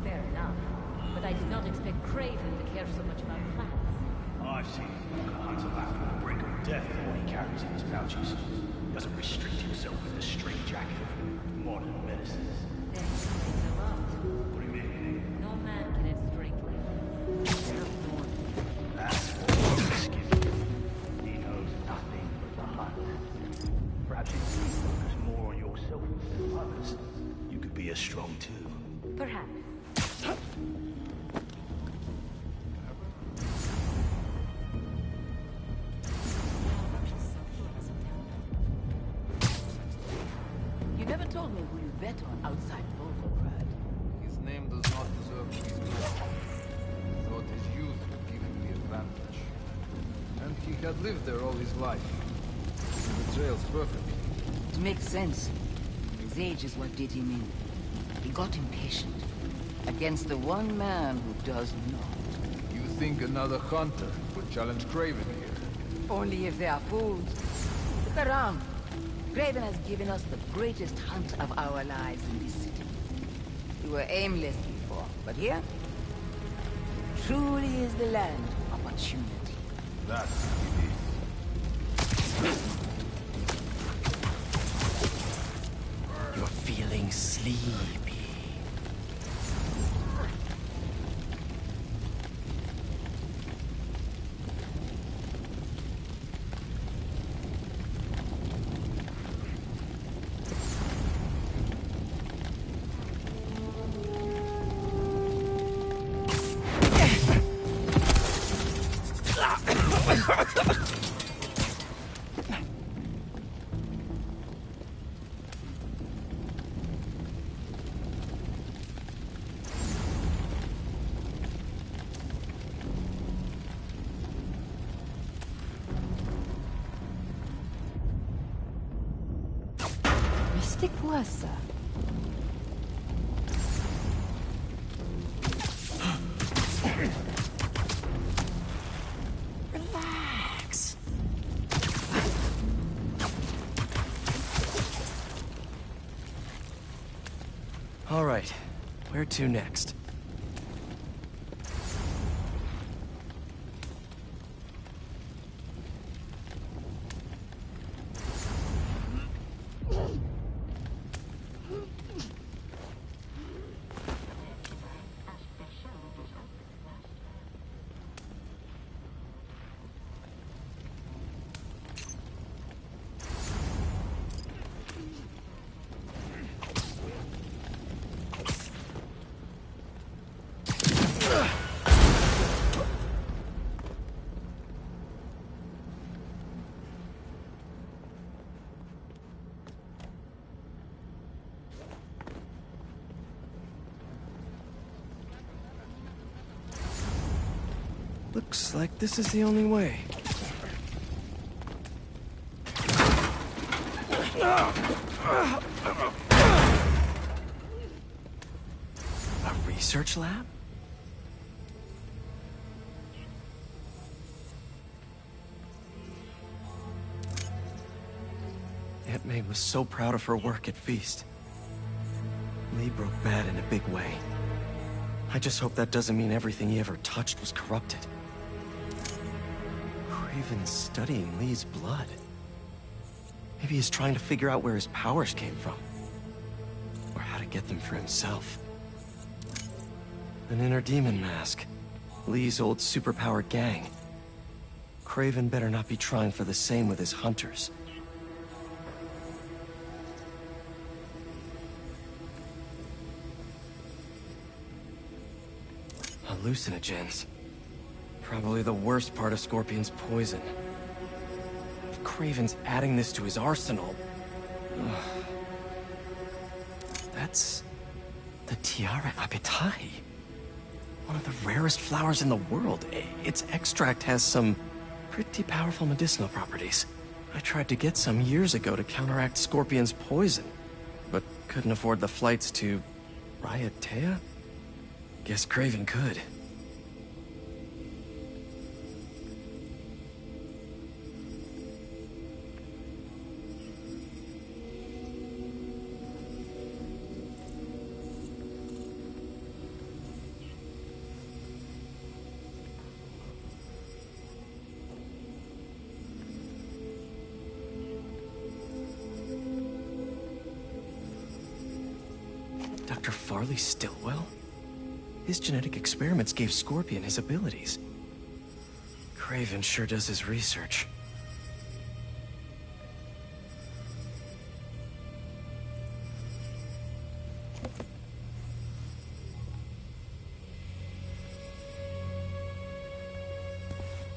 Fair enough. But I did not expect Craven to care so much about plants. I've seen him hunt a laugh on the brink of death with what he carries in his pouches. He doesn't restrict himself with the straitjacket of modern medicine. Then something so odd. What do you mean? No man can have straight life. That's what Skiff is. He knows nothing but the hunt. Perhaps if you focus more on yourself instead of others, you could be as strong too. Perhaps. You never told me who you bet on outside Volgograd. His name does not deserve to be spoken. Thought his youth would give him the advantage. And he had lived there all his life. He betrayals perfectly. It makes sense. His age is what did him in. He got impatient. Against the one man who does not. You think another hunter would challenge Craven here? Only if they are fools. Look around. Craven has given us the greatest hunt of our lives in this city. We were aimless before, but here, truly is the land of opportunity. That You're feeling sleepy. Mystic Puasa. Relax. All right, where to next? Looks like this is the only way. A research lab? Aunt May was so proud of her work at Feast. Lee broke bad in a big way. I just hope that doesn't mean everything he ever touched was corrupted. Craven's studying Lee's blood. Maybe he's trying to figure out where his powers came from. Or how to get them for himself. An inner demon mask. Lee's old superpowered gang. Craven better not be trying for the same with his hunters. Hallucinogens. Probably the worst part of Scorpion's poison. If Kraven's adding this to his arsenal... Ugh. That's... the Tiara Apitai. One of the rarest flowers in the world. Its extract has some pretty powerful medicinal properties. I tried to get some years ago to counteract Scorpion's poison, but couldn't afford the flights to Raiatea? Guess Kraven could. Dr. Farley Stillwell? His genetic experiments gave Scorpion his abilities. Kraven sure does his research.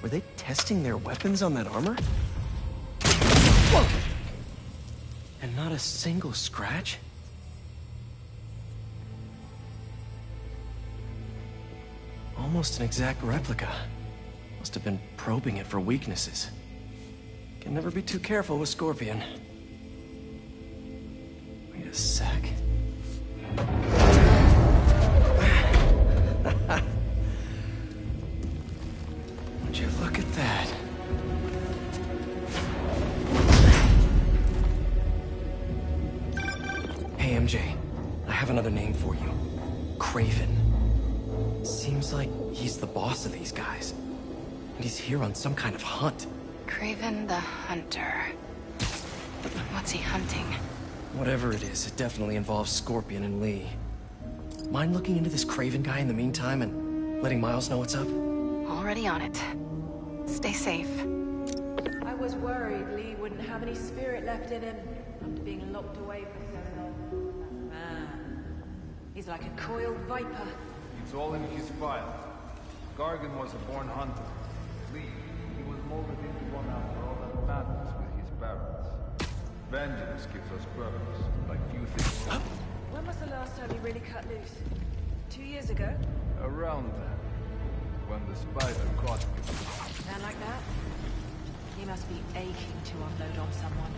Were they testing their weapons on that armor? Whoa! And not a single scratch? Almost an exact replica. Must have been probing it for weaknesses. Can never be too careful with Scorpion. Wait a sec. Would you look at that? Hey, MJ. I have another name for you. Kraven. Seems like he's the boss of these guys. And he's here on some kind of hunt. Kraven the Hunter. What's he hunting? Whatever it is, it definitely involves Scorpion and Lee. Mind looking into this Kraven guy in the meantime and letting Miles know what's up? Already on it. Stay safe. I was worried Lee wouldn't have any spirit left in him after being locked away for so long. Man, he's like a coiled viper. It's all in his file. Gargan was a born hunter. Lee, he was molded into one after all that madness with his parents. Vengeance gives us purpose, like few things. When was the last time he really cut loose? 2 years ago? Around then, when the spider caught him. Man like that? He must be aching to unload on someone.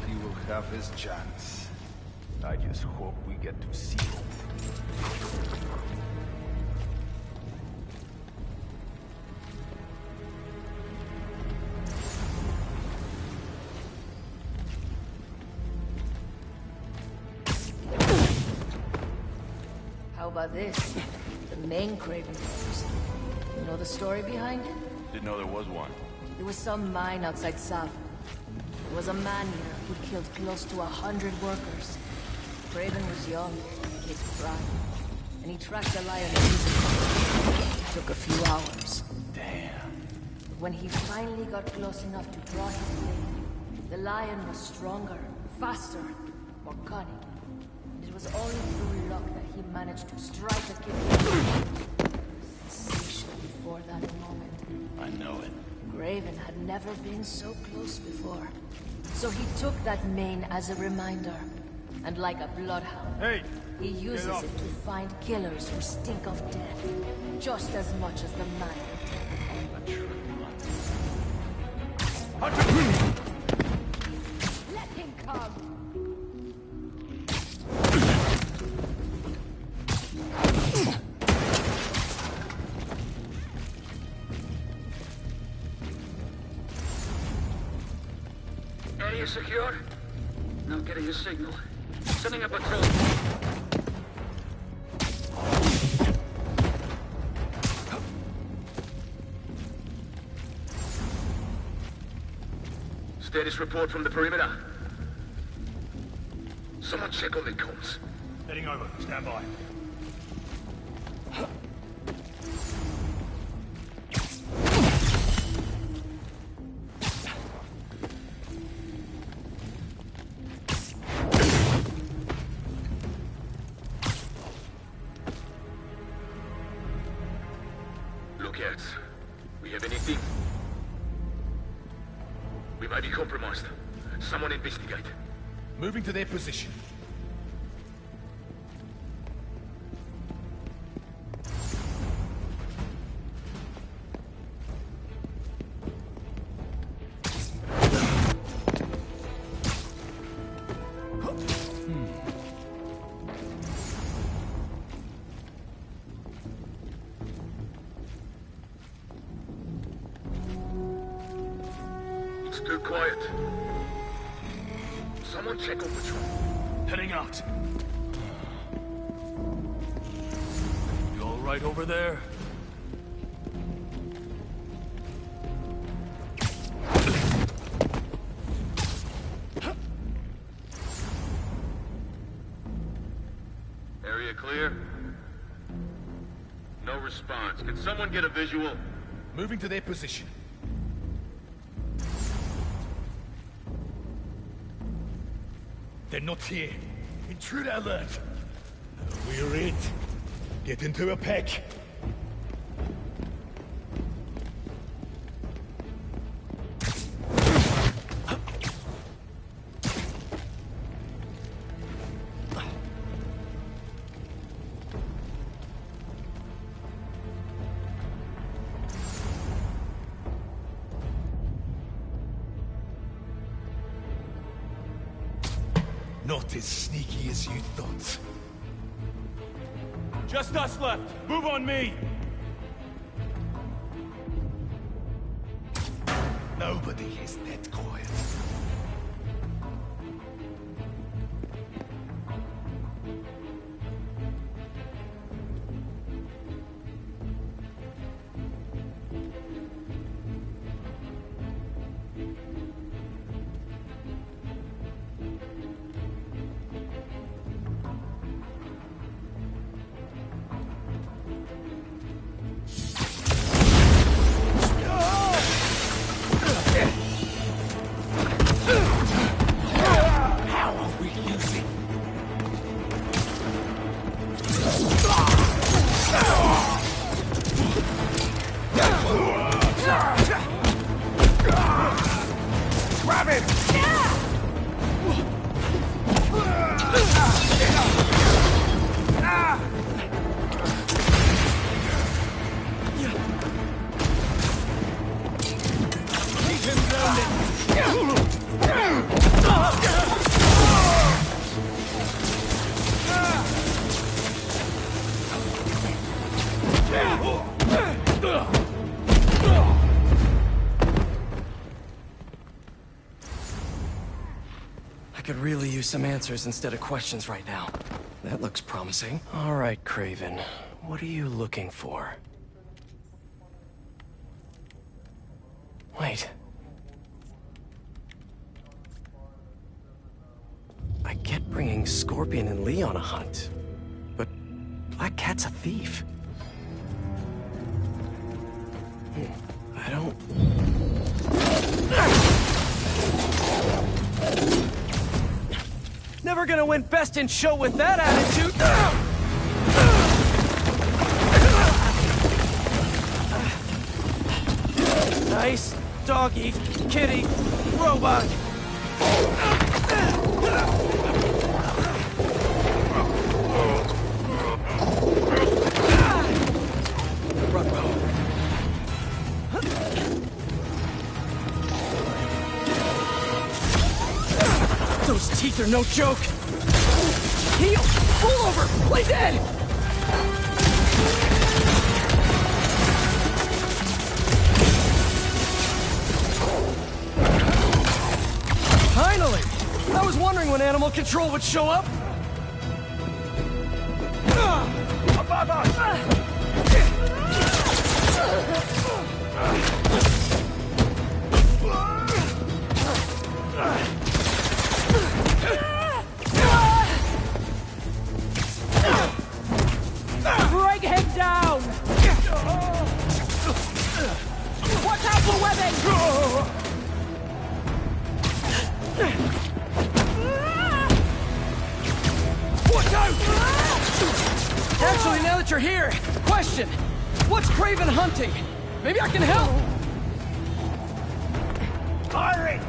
He will have his chance. I just hope we get to see him. How about this? The main Kraven force. You know the story behind it? Didn't know there was one. There was some mine outside Sav. There was a man-eater who killed close to 100 workers. Kraven was young, kid prime, and he tracked the lion easily. It took a few hours. Damn. When he finally got close enough to draw his blade, the lion was stronger, faster, more cunning. It was only through luck that he managed to strike a kid. Sensation before that moment. I know it. Kraven had never been so close before. So he took that mane as a reminder. And like a bloodhound, he uses it to find killers who stink of death, just as much as the man. A true hunter. Let him come. Area secure? Not getting a signal. Sending a patrol. Status report from the perimeter. Someone check on the comms. Heading over. Stand by. someone investigate. Moving to their position. It's too quiet. Someone check on patrol. Heading out. You all right over there? Area clear? No response. Can someone get a visual? Moving to their position. They're not here. Intruder alert. We're it. Get into a pack. Not as sneaky as you thought. Just us left. Move on me. Nobody is that quiet. I could really use some answers instead of questions right now. That looks promising. All right, Craven. What are you looking for? Wait. I get bringing Scorpion and Lee on a hunt, but Black Cat's a thief. I don't... Never gonna win best in show with that attitude! Nice doggy, kitty, robot! Those teeth are no joke! Heal! Pull over! Play dead! Finally! I was wondering when animal control would show up! Above us! Break him down! Watch out for webbing! Watch out! Actually, now that you're here, question. What's Craven hunting? Maybe I can help! Firing!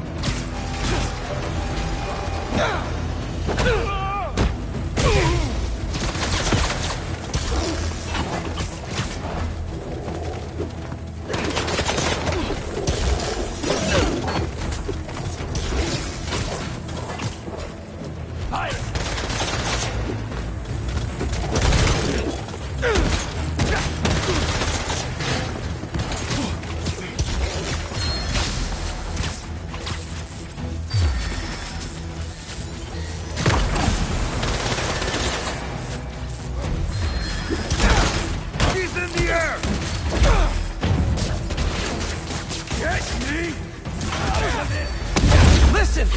Listen!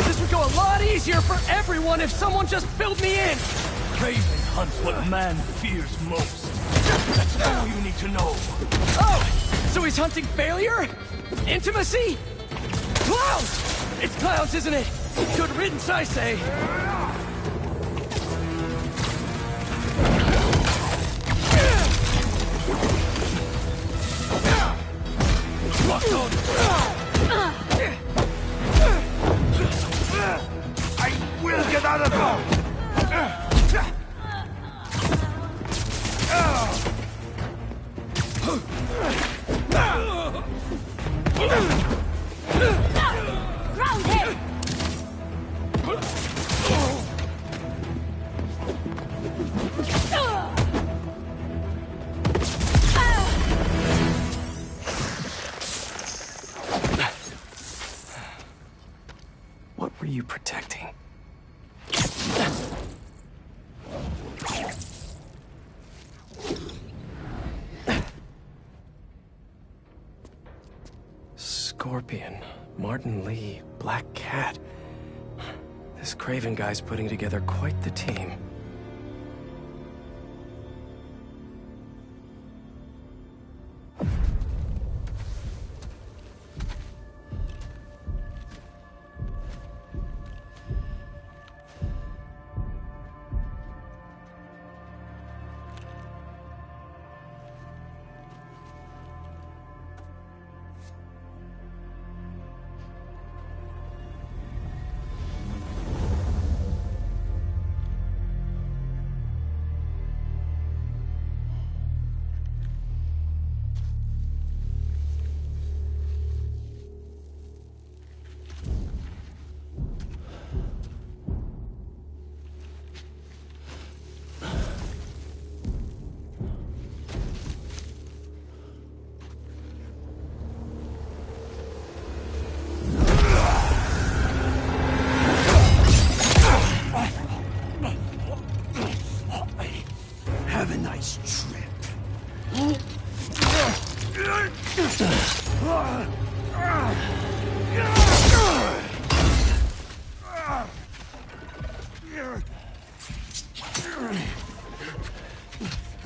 This would go a lot easier for everyone if someone just filled me in! Craven hunts what man fears most. That's all you need to know. Oh! So he's hunting failure? Intimacy? Clowns! It's clowns, isn't it? Good riddance, I say. Locked on! I will get out of here! Ground him! What were you protecting? Scorpion, Martin Lee, Black Cat. This Craven guy's putting together quite the team. Have a nice trip.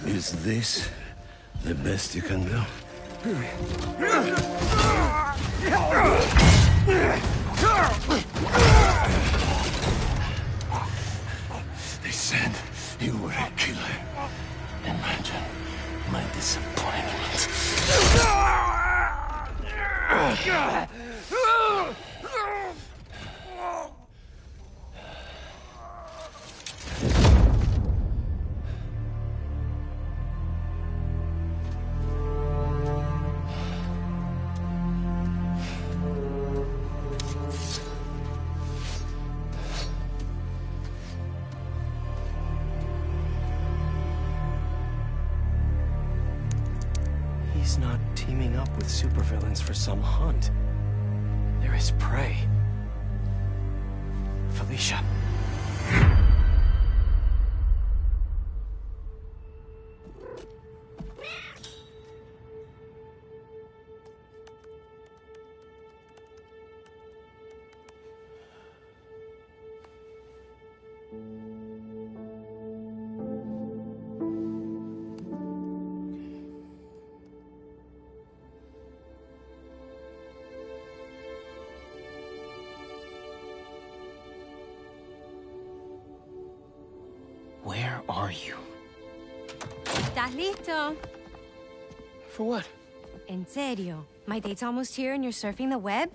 Is this the best you can do? They said you were a killer. Imagine my disappointment. He's not teaming up with supervillains for some hunt. There is prey. Felicia. Where are you? ¿Estás listo? For what? En serio. My date's almost here and you're surfing the web?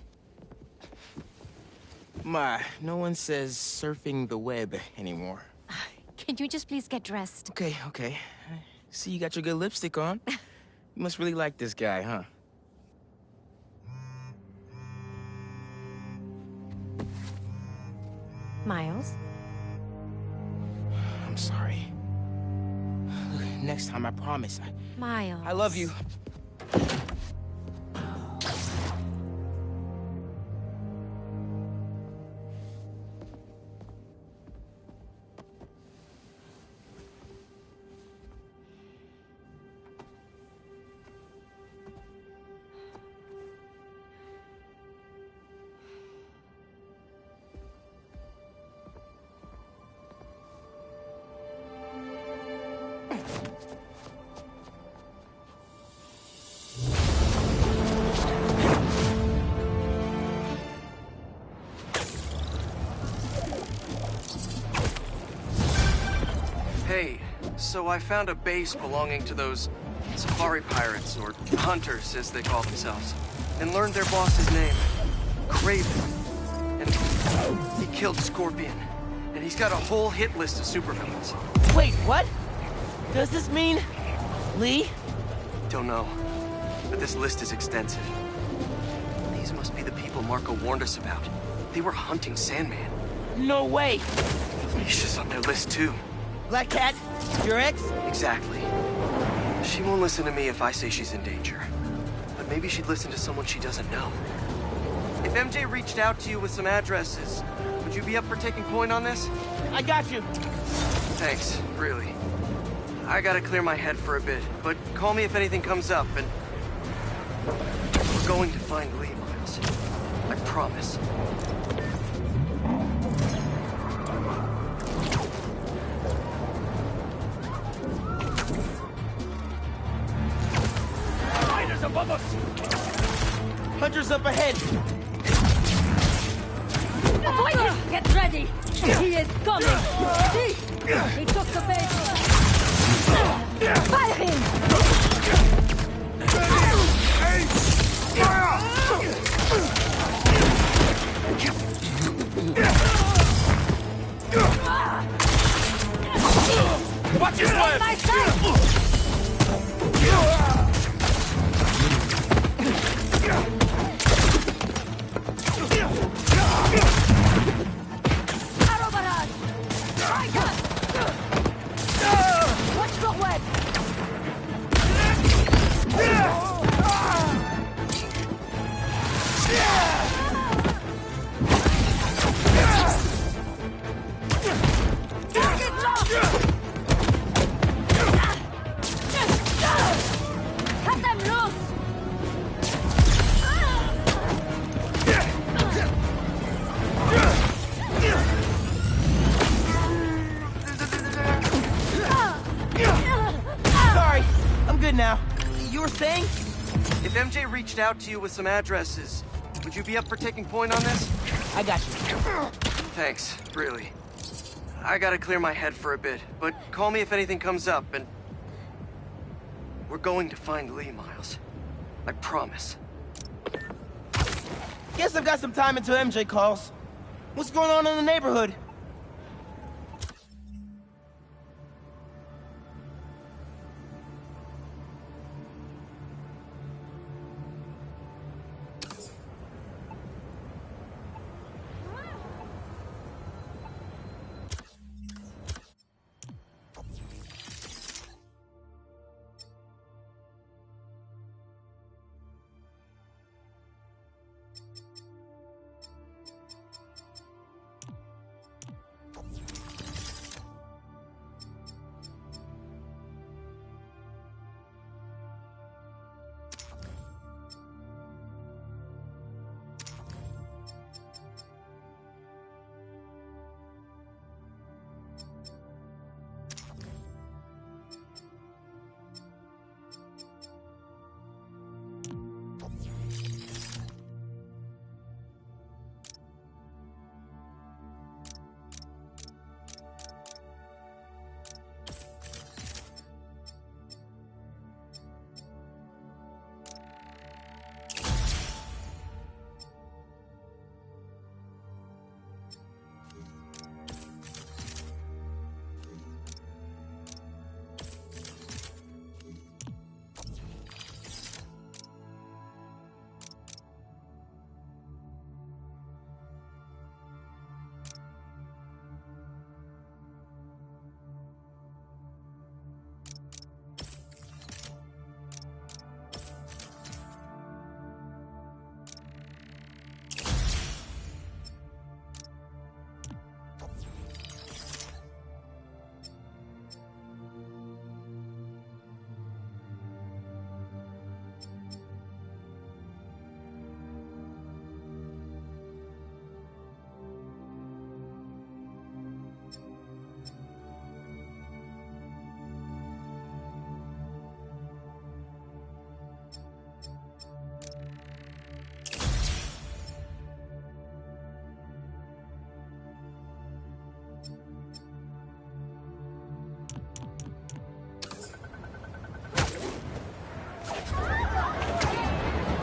My, no one says surfing the web anymore. Can you just please get dressed? Okay, okay. See, you got your good lipstick on. You must really like this guy, huh? Miles? I'm sorry. Look, next time, I promise. Miles. I love you. Hey, so I found a base belonging to those safari pirates, or hunters as they call themselves, and learned their boss's name, Kraven. And he killed Scorpion, and he's got a whole hit list of supervillains. Wait, what? Does this mean Lee? Don't know, but this list is extensive. These must be the people Marco warned us about. They were hunting Sandman. No way! Misha's on their list too. Black Cat? Your ex? Exactly. She won't listen to me if I say she's in danger. But maybe she'd listen to someone she doesn't know. If MJ reached out to you with some addresses, would you be up for taking point on this? I got you. Thanks, really. I gotta clear my head for a bit, but call me if anything comes up, and... we're going to find Lee, Miles. I promise. Above us! Hunters up ahead! Avoid him! Get ready! He is coming! See? He took the bait! Fire him! Watch his left! My side! If MJ reached out to you with some addresses, would you be up for taking point on this? I got you. Thanks, really. I gotta clear my head for a bit, but call me if anything comes up, and... we're going to find Lee, Miles. I promise. Guess I've got some time until MJ calls. What's going on in the neighborhood?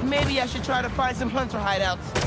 Maybe I should try to find some hunter hideouts.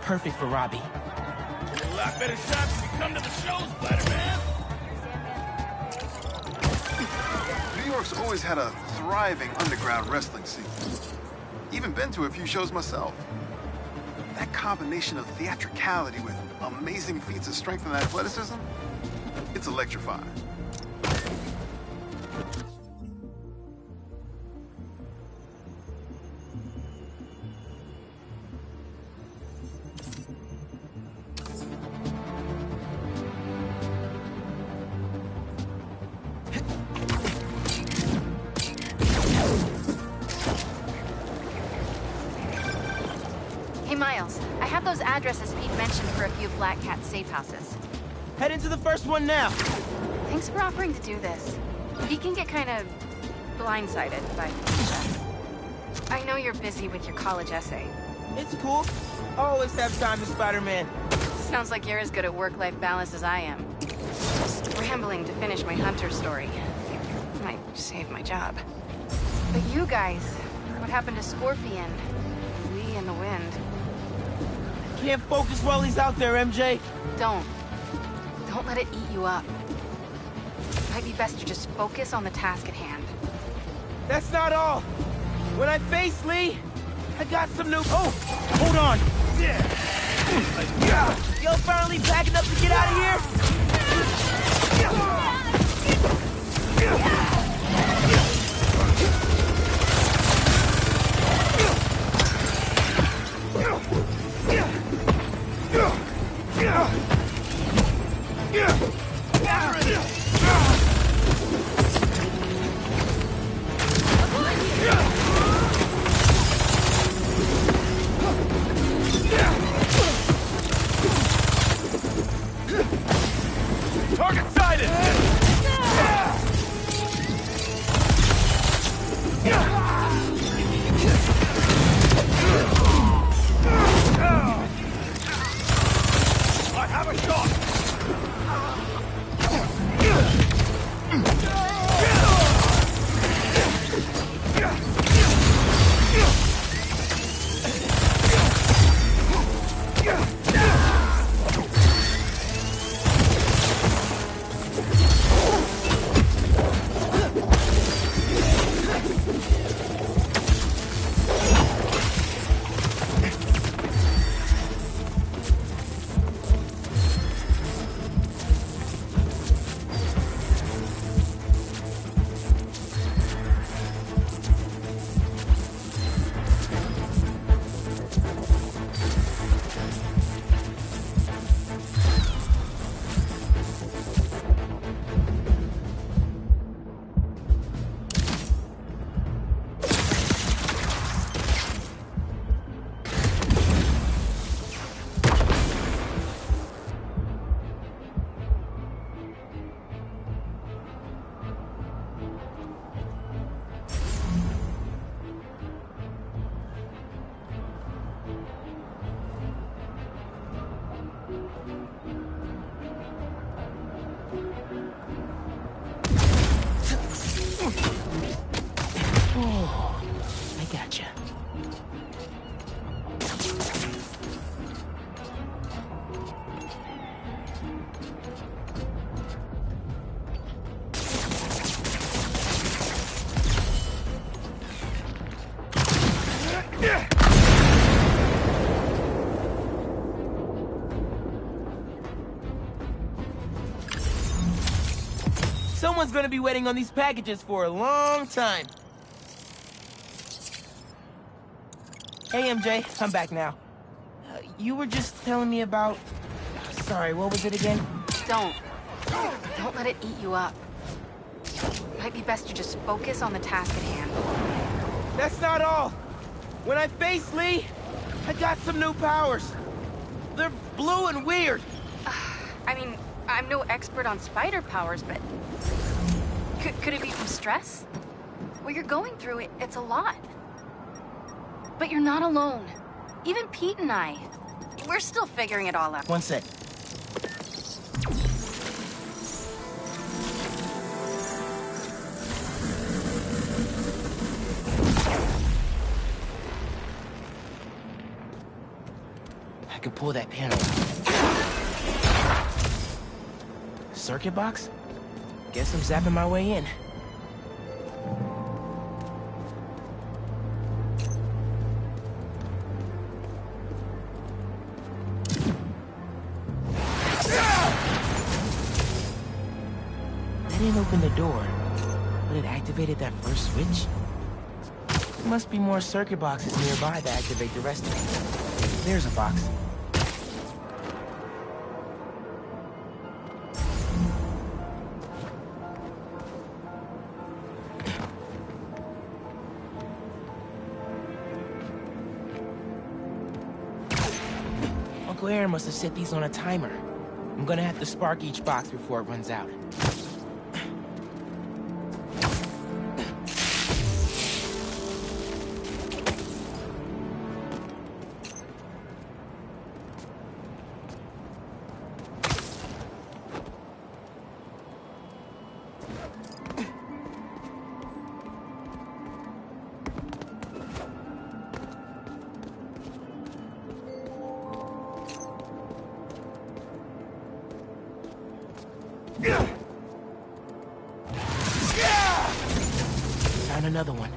Perfect for Robbie. A lot better shots if you come to the shows, Spider-Man! New York's always had a thriving underground wrestling scene. Even been to a few shows myself. That combination of theatricality with amazing feats of strength and athleticism, it's electrifying. Addresses Pete mentioned for a few Black Cat safe houses. Head into the first one now. Thanks for offering to do this. Pete can get kind of blindsided by stuff. I know you're busy with your college essay. It's cool. I always have time for Spider-Man. Sounds like you're as good at work-life balance as I am. Scrambling to finish my Hunter story. Might save my job. But you guys, what happened to Scorpion? Lee and the Wind? Can't focus while he's out there, MJ. Don't let it eat you up. Might be best to just focus on the task at hand. That's not all. When I face Lee, I got some new... Oh, hold on. Y'all finally packing up to get out of here? Target sighted! Someone's gonna be waiting on these packages for a long time. Hey, MJ, I'm back now. You were just telling me about... Sorry, what was it again? Don't let it eat you up. Might be best to just focus on the task at hand. That's not all. When I faced Lee, I got some new powers. They're blue and weird. I mean, I'm no expert on spider powers, but... Could it be from stress? What you're going through, it's a lot. But you're not alone. Even Pete and I, we're still figuring it all out. One sec. I can pull that panel out. Circuit box? Guess I'm zapping my way in. That didn't open the door, but it activated that first switch. There must be more circuit boxes nearby to activate the rest of it. There's a box. Uncle Aaron must have set these on a timer. I'm gonna have to spark each box before it runs out. Found another one.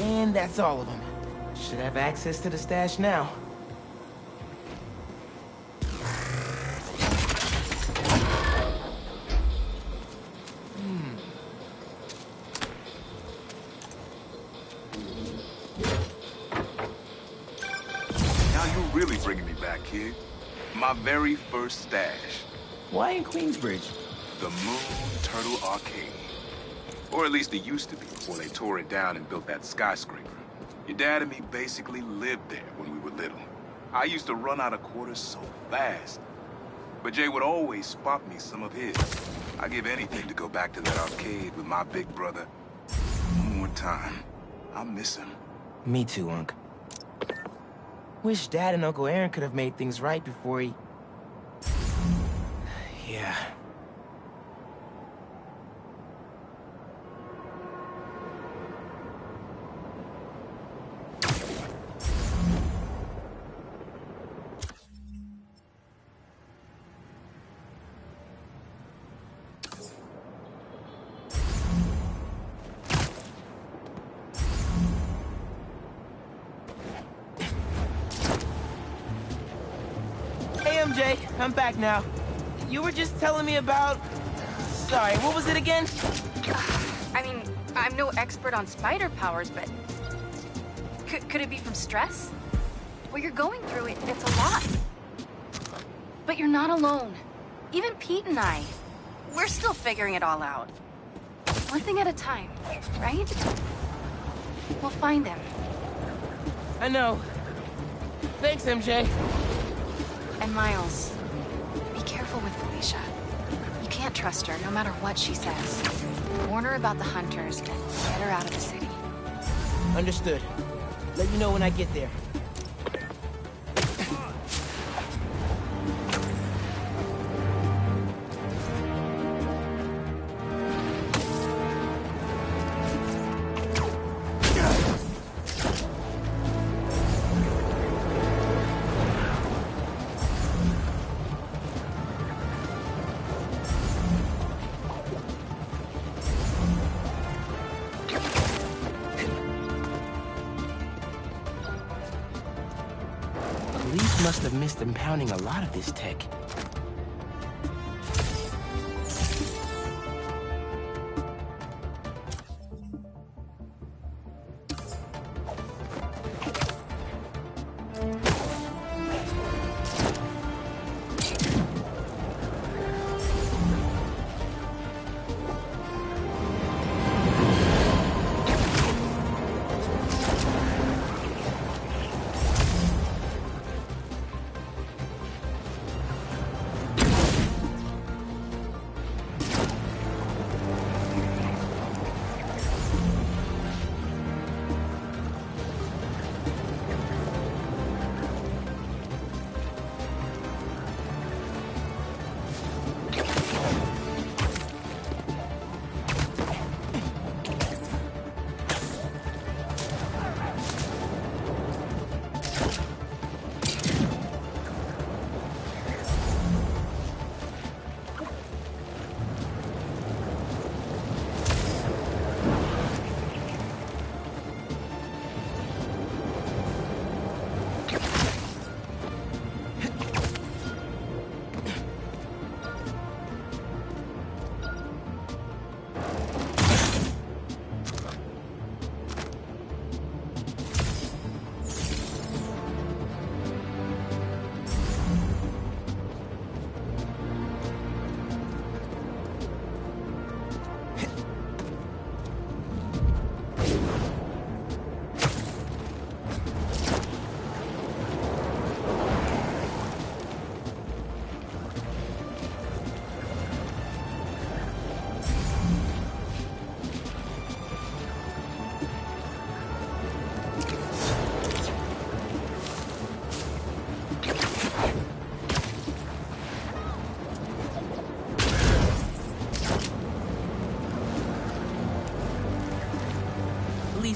And that's all of them. Should have access to the stash now. Really bringing me back, kid. My very first stash. Why in Queensbridge? The Moon Turtle Arcade. Or at least it used to be before they tore it down and built that skyscraper. Your dad and me basically lived there when we were little. I used to run out of quarters so fast. But Jay would always spot me some of his. I'd give anything to go back to that arcade with my big brother. One more time. I'll miss him. Me too, Unc. Wish Dad and Uncle Aaron could have made things right before he... Yeah. MJ, I'm back now. You were just telling me about... Sorry, what was it again? I mean, I'm no expert on spider powers, but... Could it be from stress? What you're going through, it's a lot. But you're not alone. Even Pete and I, we're still figuring it all out. One thing at a time, right? We'll find him. I know. Thanks, MJ. And Miles, be careful with Felicia. You can't trust her, no matter what she says. Warn her about the hunters and get her out of the city. Understood. Let you know when I get there. must have missed impounding a lot of this tech.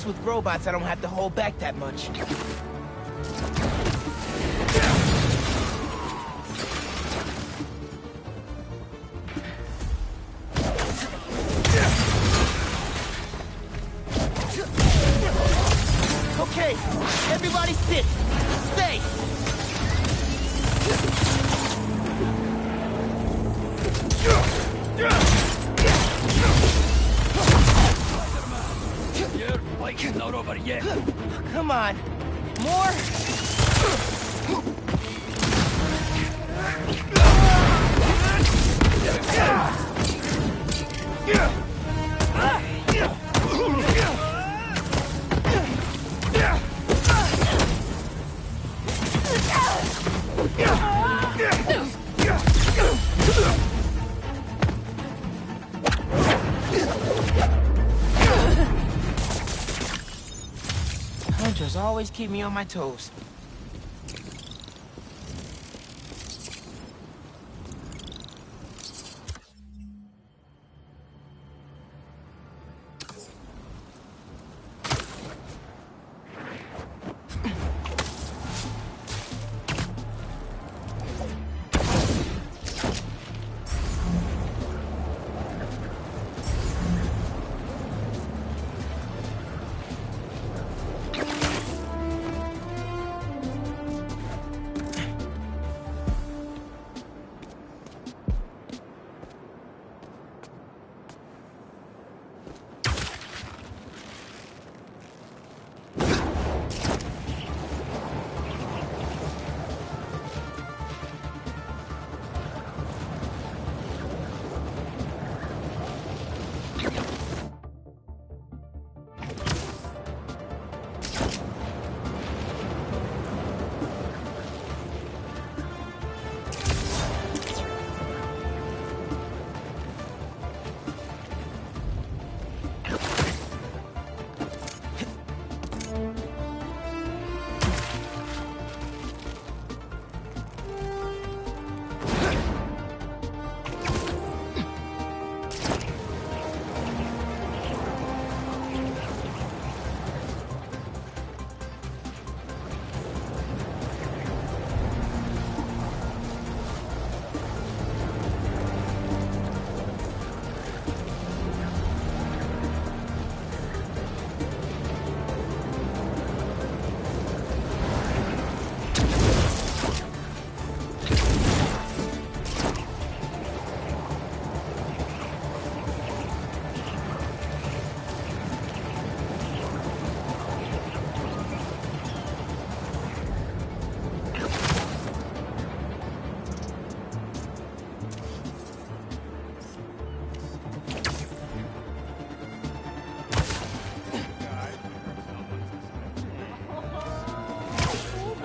With robots, I don't have to hold back that much. Okay, everybody sit. Stay. Not over yet. Come on. More? Hunters always keep me on my toes.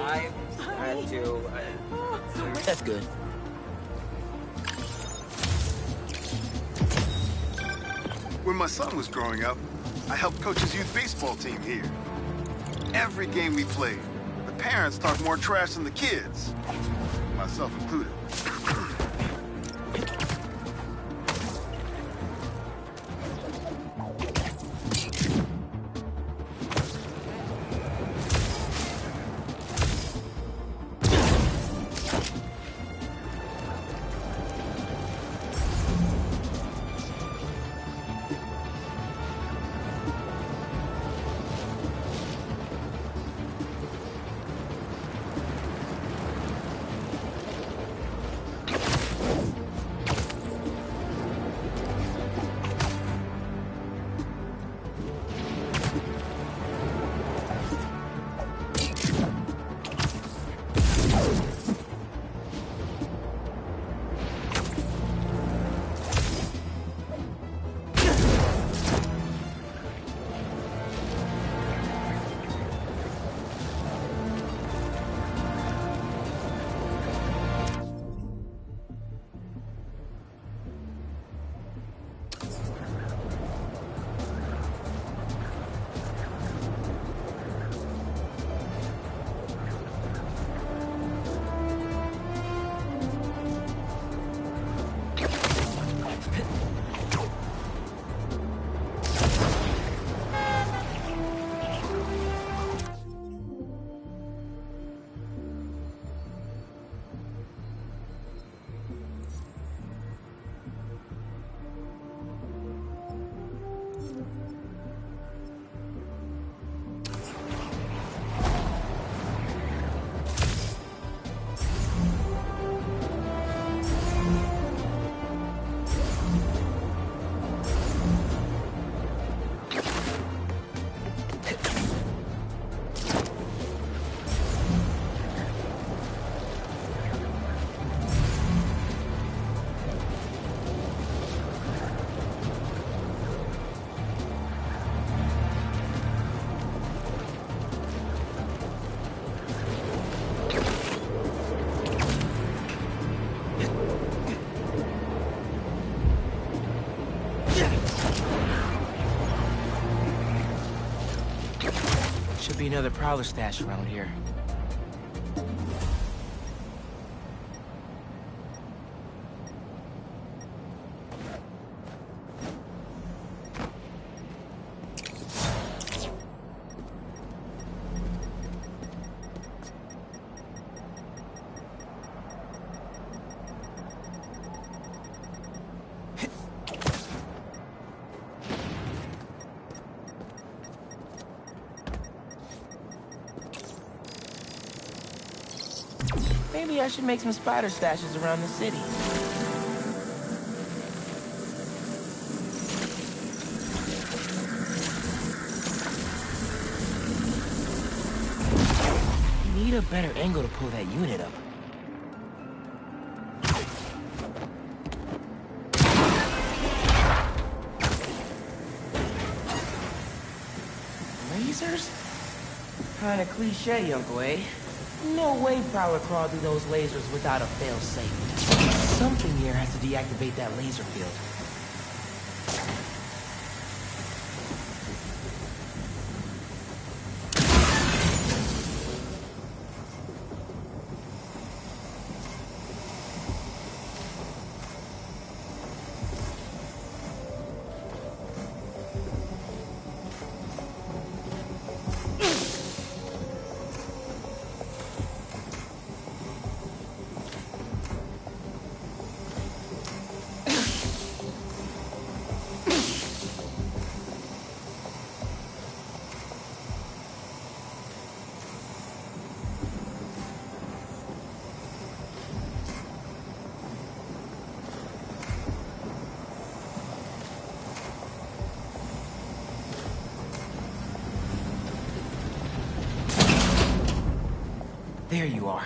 I had to. That's good. When my son was growing up, I helped coach his youth baseball team here. Every game we played, the parents talked more trash than the kids, myself included. Should be another Prowler stash around here. Maybe I should make some spider stashes around the city. You need a better angle to pull that unit up. Lasers? Kinda cliche, Uncle, eh? No way Prowler crawled through those lasers without a fail-safe. Something here has to deactivate that laser field. There you are.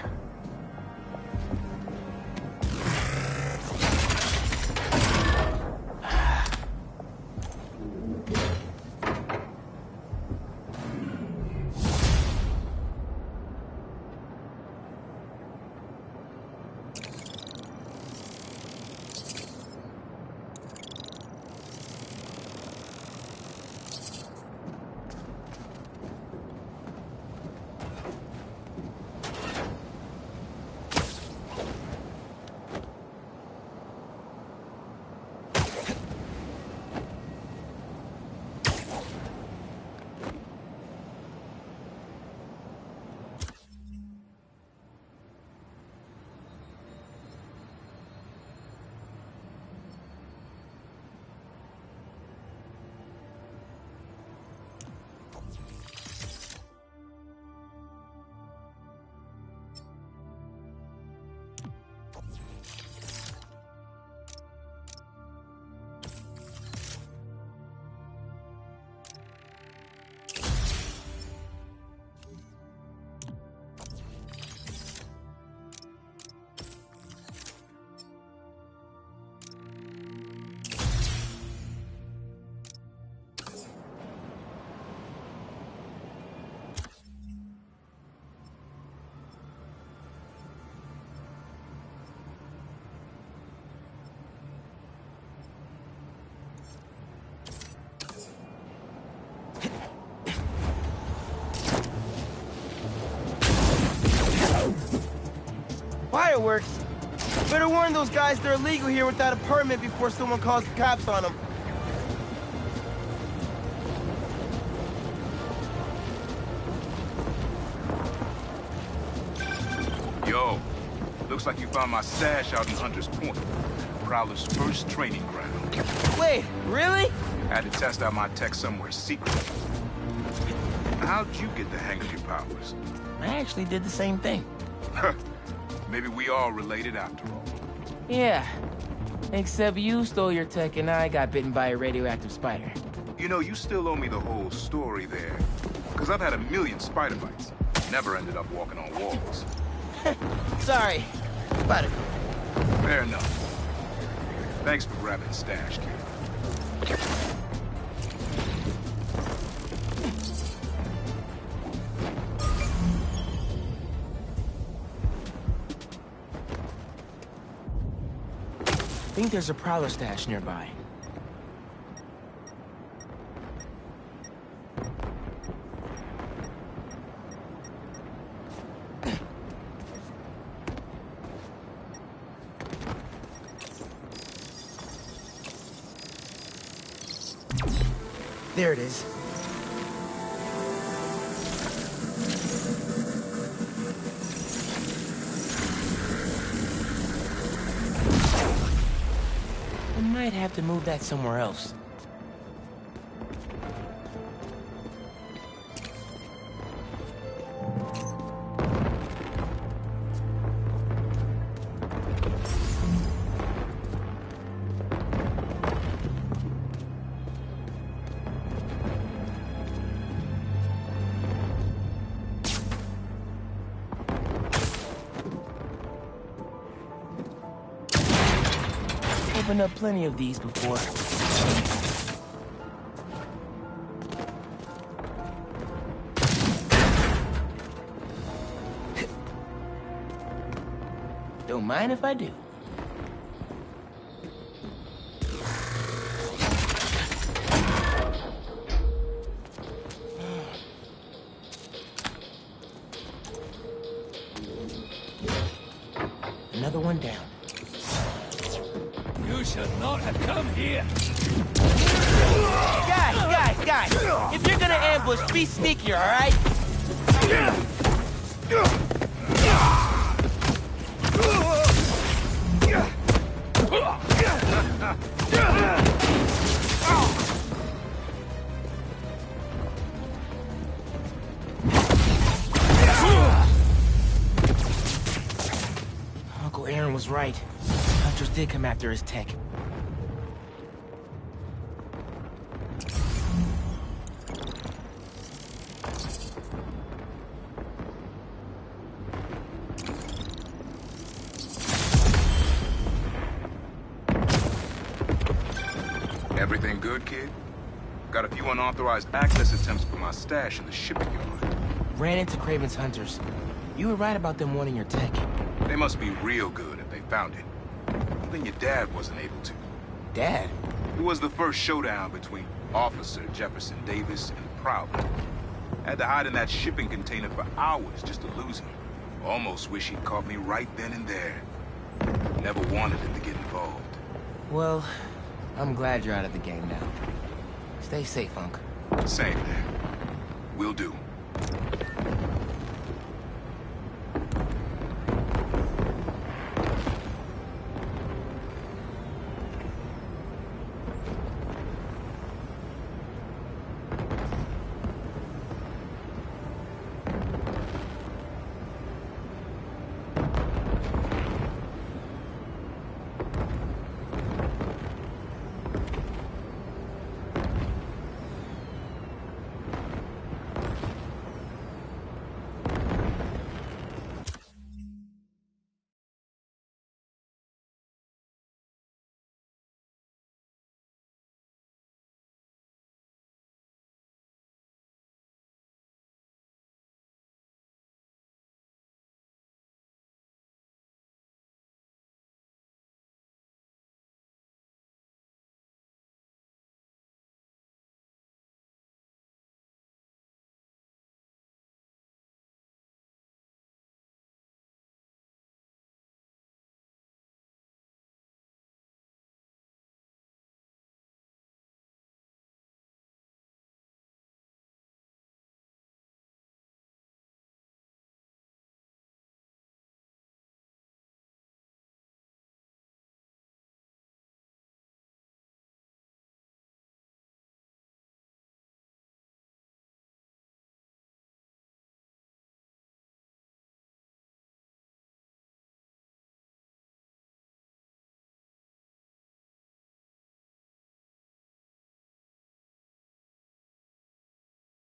Fireworks? Better warn those guys they're illegal here without a permit before someone calls the cops on them. Yo, looks like you found my stash out in Hunter's Point. Prowler's first training ground. Wait, really? Had to test out my tech somewhere secret. How'd you get the hang of your powers? I actually did the same thing. Maybe we all related after all. Yeah. Except you stole your tech and I got bitten by a radioactive spider. You know, you still owe me the whole story there. Because I've had a million spider bites. Never ended up walking on walls. Sorry. Spider. Fair enough. Thanks for grabbing the stash, kid. I think there's a Prowler stash nearby. There it is. I might have to move that somewhere else. Opened up plenty of these before. Don't mind if I do. Another one down. You should not have come here. Guys! If you're gonna ambush, be sneakier, all right? Uncle Aaron was right. Hunters did come after his tech. Everything good, kid? Got a few unauthorized access attempts for my stash in the shipping yard. Ran into Kraven's hunters. You were right about them wanting your tech. They must be real good if they found it. Even your dad wasn't able to. Dad? It was the first showdown between Officer Jefferson Davis and Prowler. Had to hide in that shipping container for hours just to lose him. Almost wish he'd caught me right then and there. Never wanted him to get involved. Well, I'm glad you're out of the game now. Stay safe, Unc. Same there. Will do.